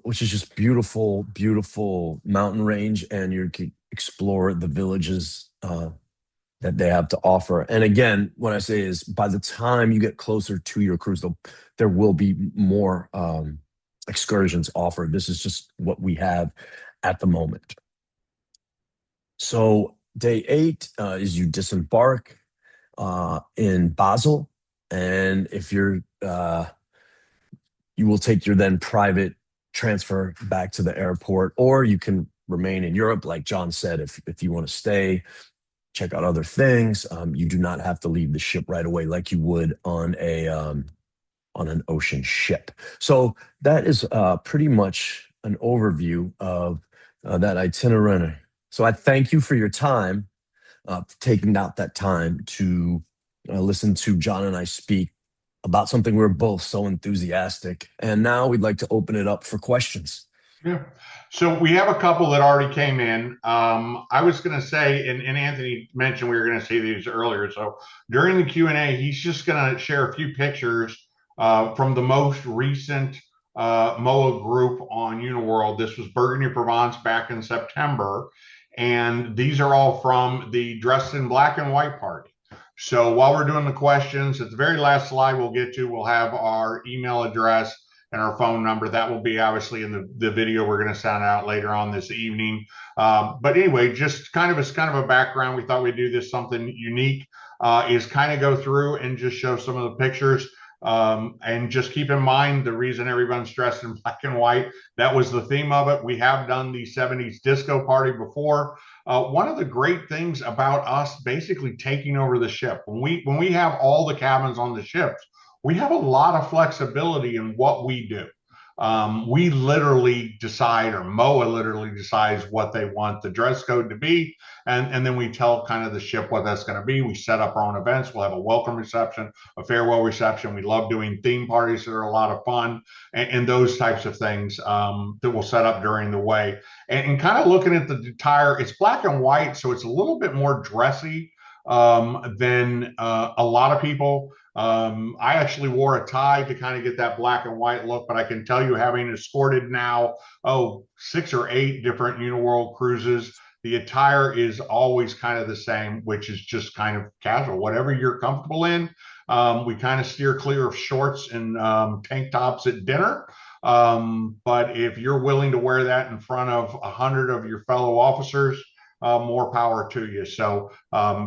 which is just beautiful mountain range, and you can explore the villages that they have to offer. And again, what I say is, by the time you get closer to your cruise, there will be more excursions offered. This is just what we have at the moment. So day eight is you disembark in Basel, and if you will take your then private transfer back to the airport, or you can remain in Europe, like John said, if you want to stay. check out other things. You do not have to leave the ship right away like you would on an ocean ship. So that is pretty much an overview of that itinerary. So I thank you for your time, taking out that time to listen to John and I speak about something we're both so enthusiastic. And now we'd like to open it up for questions. Yeah. So we have a couple that already came in. I was going to say, and Anthony mentioned we were going to see these earlier. So during the Q&A, he's just going to share a few pictures from the most recent MOA group on Uniworld. This was Burgundy Provence back in September. And these are all from the Dressed in Black and White party. So while we're doing the questions, at the very last slide we'll get to, we'll have our email address and our phone number. That will be obviously in the video we're going to send out later on this evening. But anyway, just kind of as kind of a background, we thought we'd do this something unique, is kind of go through and just show some of the pictures. And just keep in mind the reason everyone's dressed in black and white. That was the theme of it. We have done the 70s disco party before. One of the great things about us basically taking over the ship, when we have all the cabins on the ships, we have a lot of flexibility in what we do. We literally decide, or MOA literally decides what they want the dress code to be. And then we tell kind of the ship what that's going to be. We set up our own events. We'll have a welcome reception, a farewell reception. We love doing theme parties that are a lot of fun and those types of things that we'll set up during the way. And kind of looking at the attire, it's black and white, so it's a little bit more dressy than a lot of people. I actually wore a tie to kind of get that black and white look, but I can tell you, having escorted now, 6 or 8 different Uniworld cruises, the attire is always kind of the same, which is just kind of casual, whatever you're comfortable in. We kind of steer clear of shorts and tank tops at dinner. But if you're willing to wear that in front of 100 of your fellow officers, more power to you. So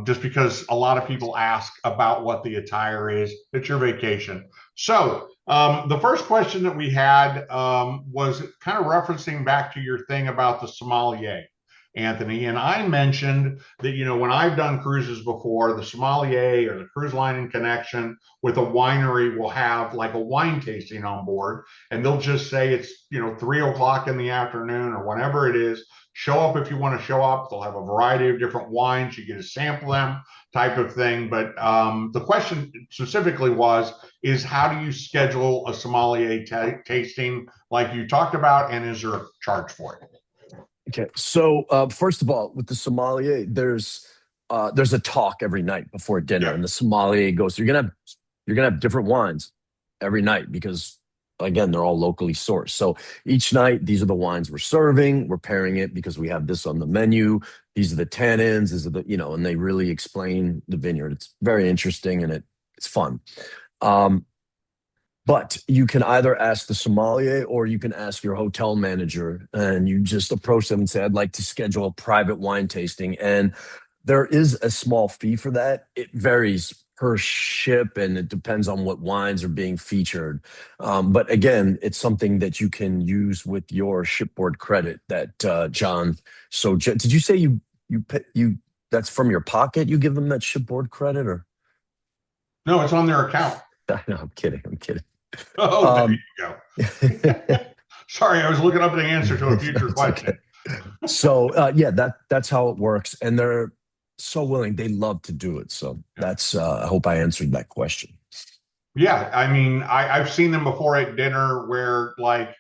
just because a lot of people ask about what the attire is, it's your vacation. So the first question that we had was kind of referencing back to your thing about the sommelier, Anthony. And I mentioned that, when I've done cruises before, the sommelier or the cruise line in connection with a winery will have like a wine tasting on board. And they'll just say it's, 3 o'clock in the afternoon or whenever it is. Show up if you want to show up. They'll have a variety of different wines. You get to sample them, type of thing. But the question specifically is how do you schedule a sommelier tasting like you talked about, and is there a charge for it? Okay, so first of all, with the sommelier, there's a talk every night before dinner, Yeah. and the sommelier goes, "You're gonna have different wines every night because, again, they're all locally sourced. So each night, these are the wines we're serving. We're pairing it because we have this on the menu. These are the tannins. These are and they really explain the vineyard. It's very interesting and it's fun. Um, but you can either ask the sommelier or you can ask your hotel manager, and you just approach them and say, I'd like to schedule a private wine tasting. And there is a small fee for that. It varies per ship and it depends on what wines are being featured. But again, it's something that you can use with your shipboard credit that John. So did you say you that's from your pocket? You give them that shipboard credit, or? No, it's on their account. No, I'm kidding. I'm kidding. Oh, there you Um, go. Sorry, I was looking up the answer to a future it's okay. question. So yeah, that's how it works, and they're so willing. They love to do it. So Yeah. that's. I hope I answered that question. Yeah, I mean, I've seen them before at dinner where, like,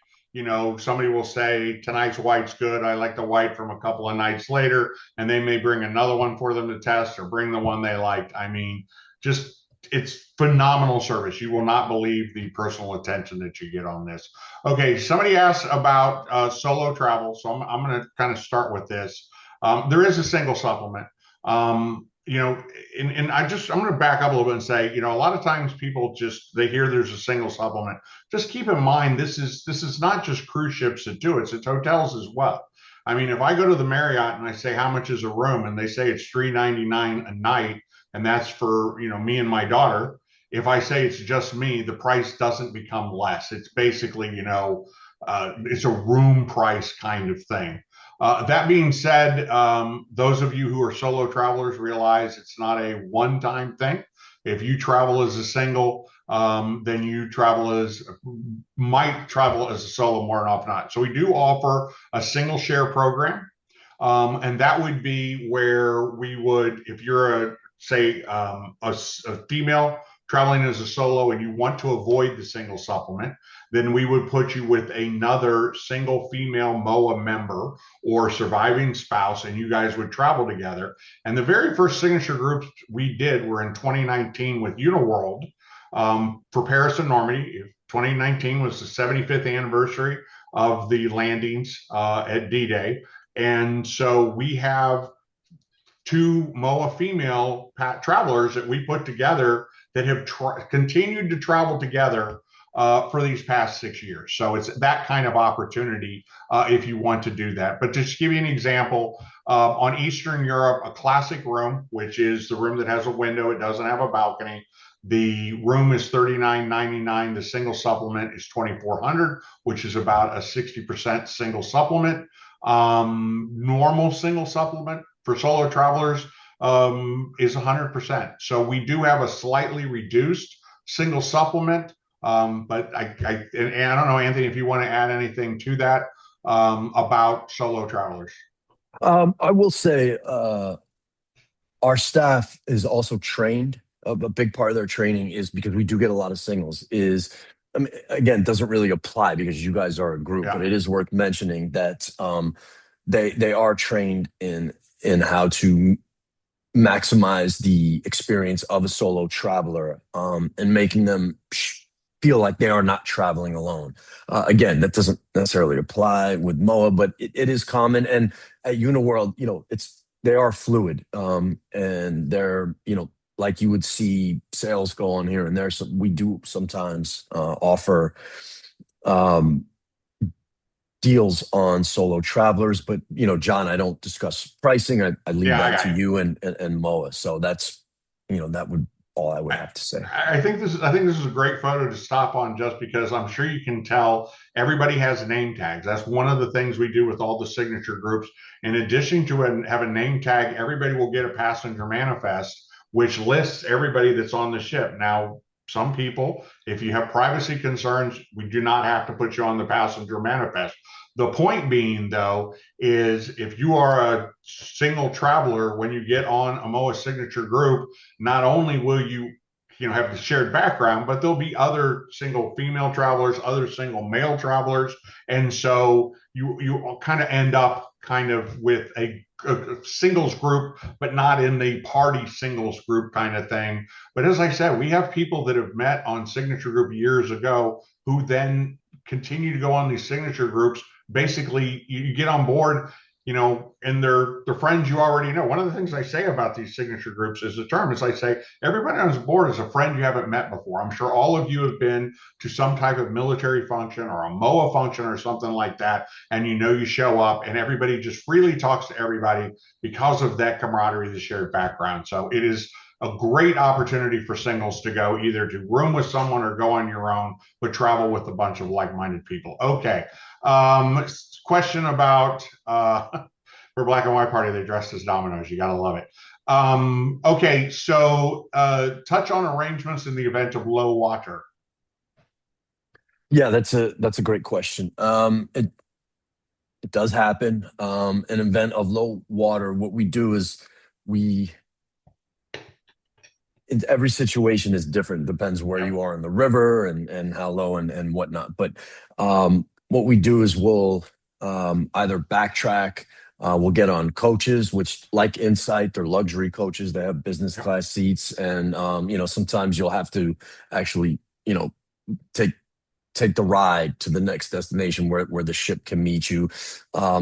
somebody will say, tonight's white's good. I like the white from a couple of nights later. And they may bring another one for them to test or bring the one they liked. I mean, just it's phenomenal service. You will not believe the personal attention that you get on this. Okay, somebody asked about solo travel. So I'm going to kind of start with this. There is a single supplement. And I'm going to back up a little bit and say, a lot of times people they hear there's a single supplement. Just keep in mind, this is not just cruise ships that do it, it's hotels as well. I mean, if I go to the Marriott and I say, how much is a room? And they say it's $399 a night, and that's for, me and my daughter. If I say it's just me, the price doesn't become less. It's basically, it's a room price kind of thing. That being said, those of you who are solo travelers realize it's not a one-time thing. If you travel as a single, then you might travel as a solo more than often not. So we do offer a single share program, and that would be where we would, if you're a female traveling as a solo and you want to avoid the single supplement, then we would put you with another single female MOA member or surviving spouse, and you guys would travel together. And the very first signature groups we did were in 2019 with Uniworld, for Paris and Normandy. 2019 was the 75th anniversary of the landings at D-Day. And so we have two MOA female travelers that we put together that have continued to travel together for these past 6 years. So it's that kind of opportunity if you want to do that. But to just give you an example, on Eastern Europe, a classic room, which is the room that has a window, it doesn't have a balcony. The room is $39.99. The single supplement is $2,400, which is about a 60% single supplement. Normal single supplement for solo travelers is 100%. So we do have a slightly reduced single supplement. But and I don't know, Anthony, if you want to add anything to that about solo travelers. I will say our staff is also trained. A big part of their training is because we do get a lot of singles. I mean, again, it doesn't really apply because you guys are a group, but Yeah. it is worth mentioning that they are trained in how to maximize the experience of a solo traveler, and making them feel like they are not traveling alone. Again, that doesn't necessarily apply with MOA, but it is common. And at Uniworld, they are fluid, and they're like you would see sales go on here and there. So we do sometimes offer um, deals on solo travelers. But John, I don't discuss pricing. I leave Yeah, I that got to you. you and Moa. So that's that would all I would have to say. I think this is a great photo to stop on just because I'm sure you can tell everybody has name tags. That's one of the things we do with all the signature groups. In addition to have a name tag, everybody will get a passenger manifest, which lists everybody that's on the ship. Now, some people, if you have privacy concerns, we do not have to put you on the passenger manifest. The point being, though, is if you are a single traveler, when you get on a MOA signature group, not only will you have the shared background, but there'll be other single female travelers, other single male travelers, and so you kind of end up kind of with a singles group, but not in the party singles group kind of thing. But as I said, we have people that have met on signature group years ago who then continue to go on these signature groups. Basically, you get on board, and they're friends you already know. One of the things I say about these signature groups is the term is I say everybody on board is a friend you haven't met before. I'm sure all of you have been to some type of military function or a MOA function or something like that, and you show up and everybody just freely talks to everybody because of that camaraderie, the shared background. So it is a great opportunity for singles to go either to room with someone or go on your own, but travel with a bunch of like-minded people. Okay. Question about for Black and White Party, they dressed as dominoes. You gotta love it. Okay, so touch on arrangements in the event of low water. Yeah, that's a great question. It does happen. An event of low water, what we do is we every situation is different. Depends where Yep. you are in the river and how low and whatnot. But what we do is we'll either backtrack. We'll get on coaches, which like Insight, they're luxury coaches. They have business Yep. class seats, and sometimes you'll have to actually take take the ride to the next destination where the ship can meet you.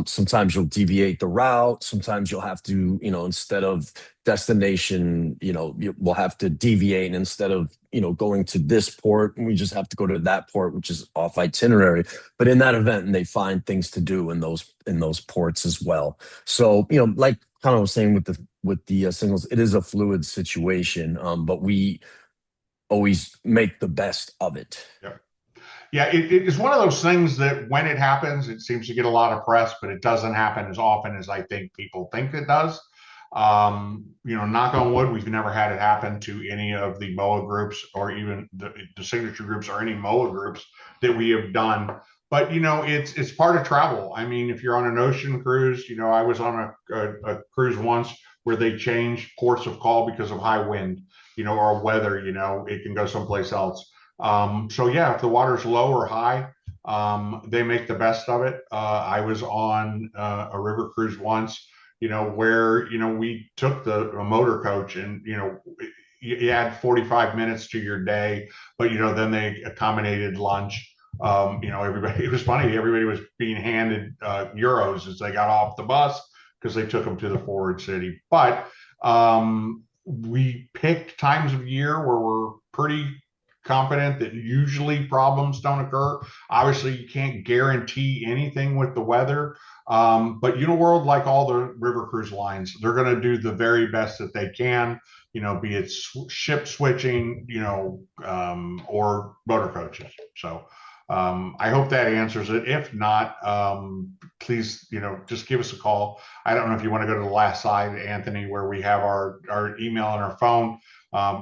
Sometimes you'll deviate the route. Sometimes you'll have to, instead of destination, we'll have to deviate. And instead of, going to this port, we just have to go to that port, which is off itinerary. But in that event, and they find things to do in those ports as well. So, like kind of was saying with the singles, it is a fluid situation, but we always make the best of it. Yep. Yeah, it is one of those things that when it happens, it seems to get a lot of press, but it doesn't happen as often as I think people think it does. Knock on wood, we've never had it happen to any of the MOA groups or even the signature groups or any MOA groups that we have done. But it's part of travel. I mean, if you're on an ocean cruise, I was on a cruise once where they changed ports of call because of high wind, or weather. It can go someplace else. So yeah, if the water's low or high, they make the best of it. I was on a river cruise once, where we took the a motor coach, and you add 45 minutes to your day, but then they accommodated lunch. Everybody, it was funny. Everybody was being handed euros as they got off the bus because they took them to the forward city. But we picked times of year where we're pretty confident that usually problems don't occur. Obviously, you can't guarantee anything with the weather, but Uniworld, like all the river cruise lines, they're going to do the very best that they can. Be it ship switching, or motor coaches. So I hope that answers it. If not, please, just give us a call. I don't know if you want to go to the last slide, Anthony, where we have our email and our phone.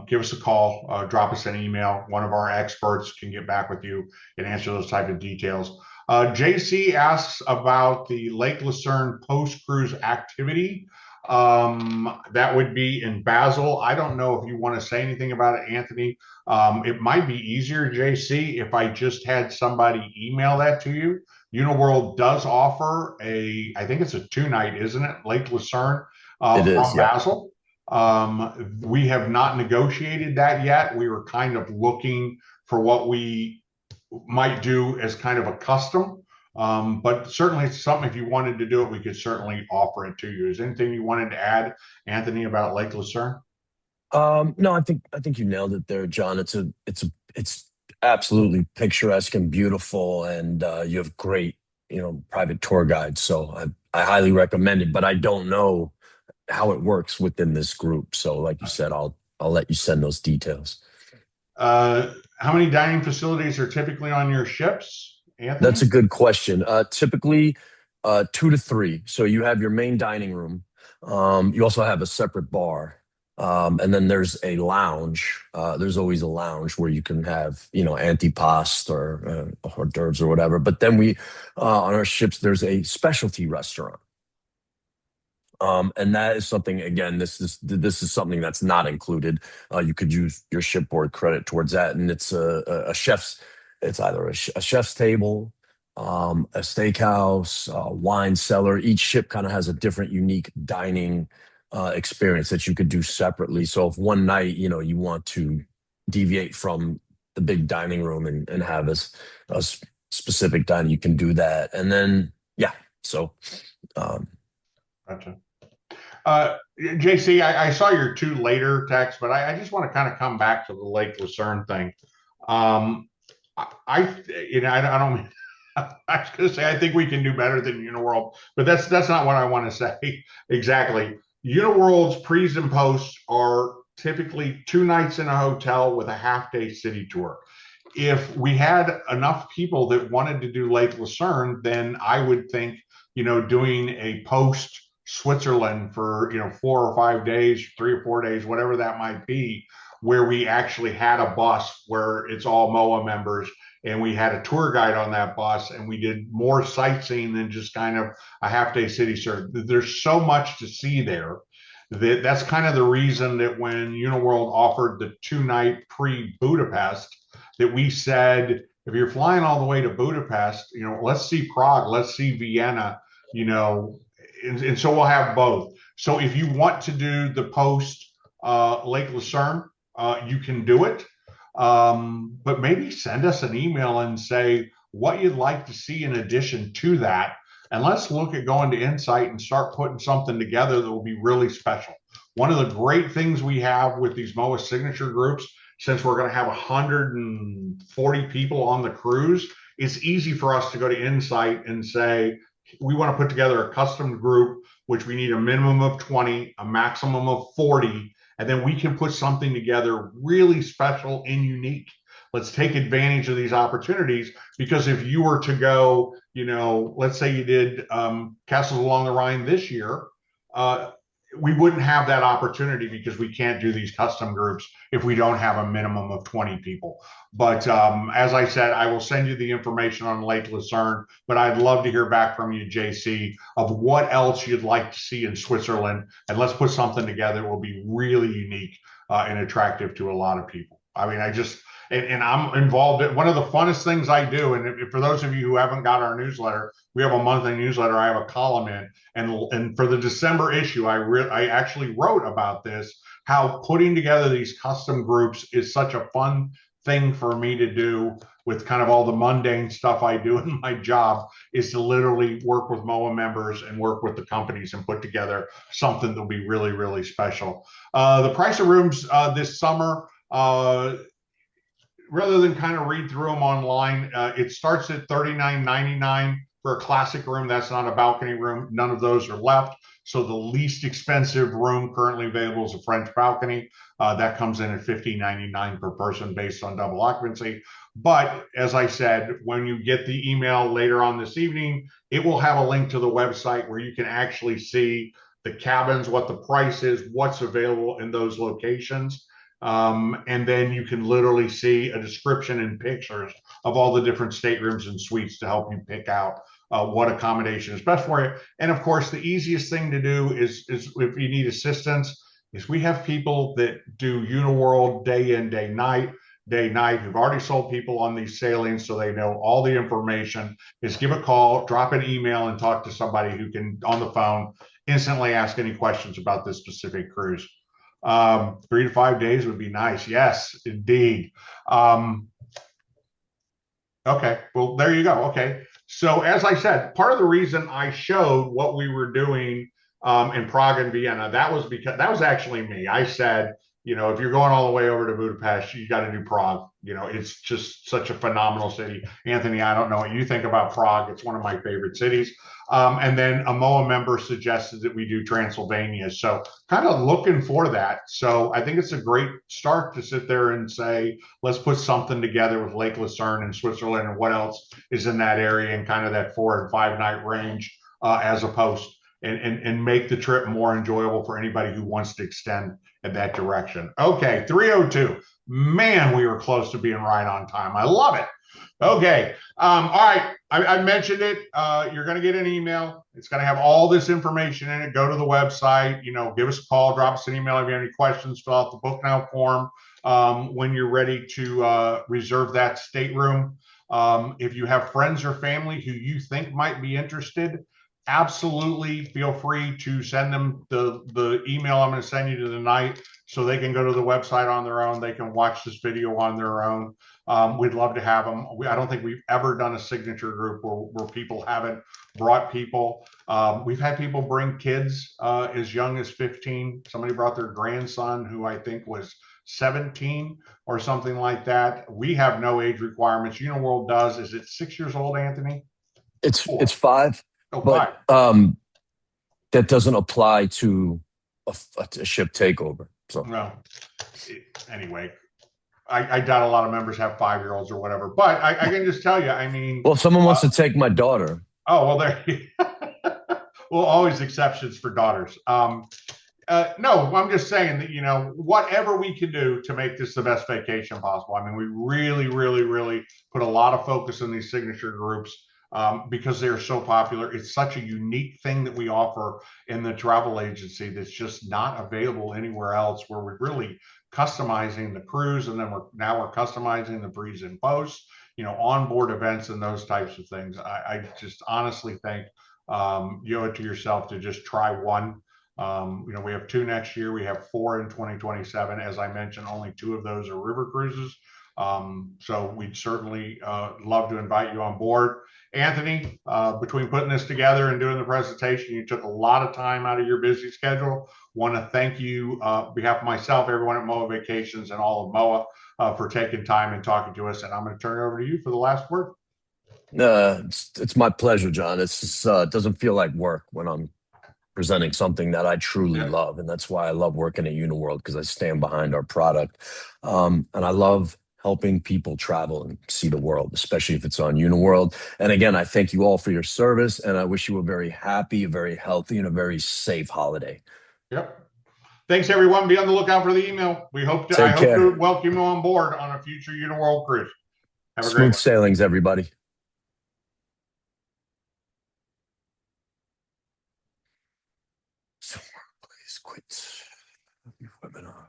Give us a call, drop us an email. One of our experts can get back with you and answer those type of details. JC asks about the Lake Lucerne post-cruise activity. That would be in Basel. I don't know if you want to say anything about it, Anthony. It might be easier, JC, if I just had somebody email that to you. Uniworld does offer I think it's a 2-night, isn't it? Lake Lucerne It is, from yeah. Basel. We have not negotiated that yet. We were kind of looking for what we might do as kind of a custom. But certainly it's something, if you wanted to do it, we could certainly offer it to you. Is there anything you wanted to add, Anthony, about Lake Lucerne? No, I think you nailed it there, John. It's absolutely picturesque and beautiful, and you have great, private tour guides. So I highly recommend it. But I don't know how it works within this group. So, like you said, I'll let you send those details. How many dining facilities are typically on your ships, That's Anthony? a good question. Typically, 2 to 3. So you have your main dining room. You also have a separate bar. And then there's a lounge. There's always a lounge where you can have, antipasto or hors d'oeuvres or whatever. But then on our ships, there's a specialty restaurant. And that is something, again, this is something that's not included. You could use your shipboard credit towards that. And it's a chef's, it's either a chef's table, a steakhouse, a wine cellar. Each ship kind of has a different unique dining experience that you could do separately. So if one night, you want to deviate from the big dining room and have a specific dining, you can do that. And then, yeah, so um, Gotcha. JC, I saw your two later texts, but I just want to kind of come back to the Lake Lucerne thing. Um, I don't. I was going to say I think we can do better than Uniworld, but that's not what I want to say exactly. Uniworld's pre's and posts are typically 2 nights in a hotel with a half-day city tour. If we had enough people that wanted to do Lake Lucerne, then I would think, doing a post Switzerland for, 4 or 5 days, 3 or 4 days, whatever that might be, where we actually had a bus where it's all MOA members and we had a tour guide on that bus and we did more sightseeing than just kind of a half-day city tour. There's so much to see there that's kind of the reason that when Uniworld offered the 2-night pre-Budapest, that we said, if you're flying all the way to Budapest, let's see Prague, let's see Vienna, and so we'll have both. So if you want to do the post Lake Lucerne, you can do it. But maybe send us an email and say what you'd like to see in addition to that. And let's look at going to Insight and start putting something together that will be really special. One of the great things we have with these MOA signature groups, since we're going to have 140 people on the cruise, it's easy for us to go to Insight and say, we want to put together a custom group, which we need a minimum of 20, a maximum of 40, and then we can put something together really special and unique Let's take advantage of these opportunities because if you were to go, let's say you did Castles Along the Rhine this year, uh, we wouldn't have that opportunity because we can't do these custom groups if we don't have a minimum of 20 people. But as I said, I will send you the information on Lake Lucerne, but I'd love to hear back from you, JC, of what else you'd like to see in Switzerland. And let's put something together that will be really unique and attractive to a lot of people. I mean, and I'm involved in one of the funnest things I do. And for those of you who haven't got our newsletter, we have a monthly newsletter. I have a column in, and for the December issue, I actually wrote about this, how putting together these custom groups is such a fun thing for me to do with kind of all the mundane stuff I do in my job is to literally work with MOA members and work with the companies and put together something that'll be really, really special. The price of rooms this summer, rather than kind of read through them online, it starts at $39.99 for a classic room. That's not a balcony room. None of those are left. So the least expensive room currently available is a French balcony. That comes in at $15.99 per person based on double occupancy. But as I said, when you get the email later on this evening, it will have a link to the website where you can actually see the cabins, what the price is, what's available in those locations. And then you can literally see a description and pictures of all the different staterooms and suites to help you pick out what accommodation is best for you. And of course, the easiest thing to do is if you need assistance, is we have people that do Uniworld day in, day night, who've already sold people on these sailings, so they know all the information. Is give a call, drop an email, and talk to somebody who can, on the phone, instantly ask any questions about this specific cruise. 3 to 5 days would be nice. Yes, indeed. Okay, well, there you go. Okay. So as I said, part of the reason I showed what we were doing in Prague and Vienna, that was because that was actually me. I said, if you're going all the way over to Budapest, you got to do Prague. It's just such a phenomenal city. Anthony, I don't know what you think about Prague. It's one of my favorite cities. And then a MOA member suggested that we do Transylvania. So kind of looking for that. So I think it's a great start to sit there and say, let's put something together with Lake Lucerne and Switzerland and what else is in that area and kind of that 4 and 5 night range as opposed and make the trip more enjoyable for anybody who wants to extend in that direction. Okay, 3:02. Man, we were close to being right on time. I love it. Okay. All right. I mentioned it. You're going to get an email. It's going to have all this information in it. Go to the website, give us a call, drop us an email if you have any questions, fill out the book now form when you're ready to reserve that stateroom. If you have friends or family who you think might be interested, absolutely feel free to send them the email I'm going to send you tonight so they can go to the website on their own. They can watch this video on their own. We'd love to have them. I don't think we've ever done a signature group where people haven't brought people. We've had people bring kids as young as 15. Somebody brought their grandson, who I think was 17 or something like that. We have no age requirements. Uniworld does. Is it 6 years old, Anthony? It's 5, Oh, but that doesn't apply to a ship takeover. So no. Anyway, I doubt a lot of members have 5-year-olds or whatever, but I can just tell you, I mean, well, if someone wants to take my daughter. Oh, well, there. Well, always exceptions for daughters. No, I'm just saying that, whatever we can do to make this the best vacation possible. I mean, we really, really, really put a lot of focus on these signature groups because they're so popular. It's such a unique thing that we offer in the travel agency that's just not available anywhere else, where we're really customizing the cruise, and then we're customizing the pre and post, onboard events and those types of things. I just honestly think you owe it to yourself to just try one. We have 2 next year. We have 4 in 2027. As I mentioned, only 2 of those are river cruises. So we'd certainly love to invite you on board. Anthony, between putting this together and doing the presentation, you took a lot of time out of your busy schedule. Want to thank you on behalf of myself, everyone at MOA Vacations, and all of MOA for taking time and talking to us. And I'm going to turn it over to you for the last word. It's my pleasure, John. It's just, it doesn't feel like work when I'm presenting something that I truly love. And that's why I love working at Uniworld, because I stand behind our product. And I love helping people travel and see the world, especially if it's on Uniworld. And again, I thank you all for your service, and I wish you a very happy, a very healthy, and a very safe holiday. Yep. Thanks, everyone. Be on the lookout for the email. I Take hope to care. welcome you on board on a future Uniworld cruise. Have a great Smooth one. sailings, everybody.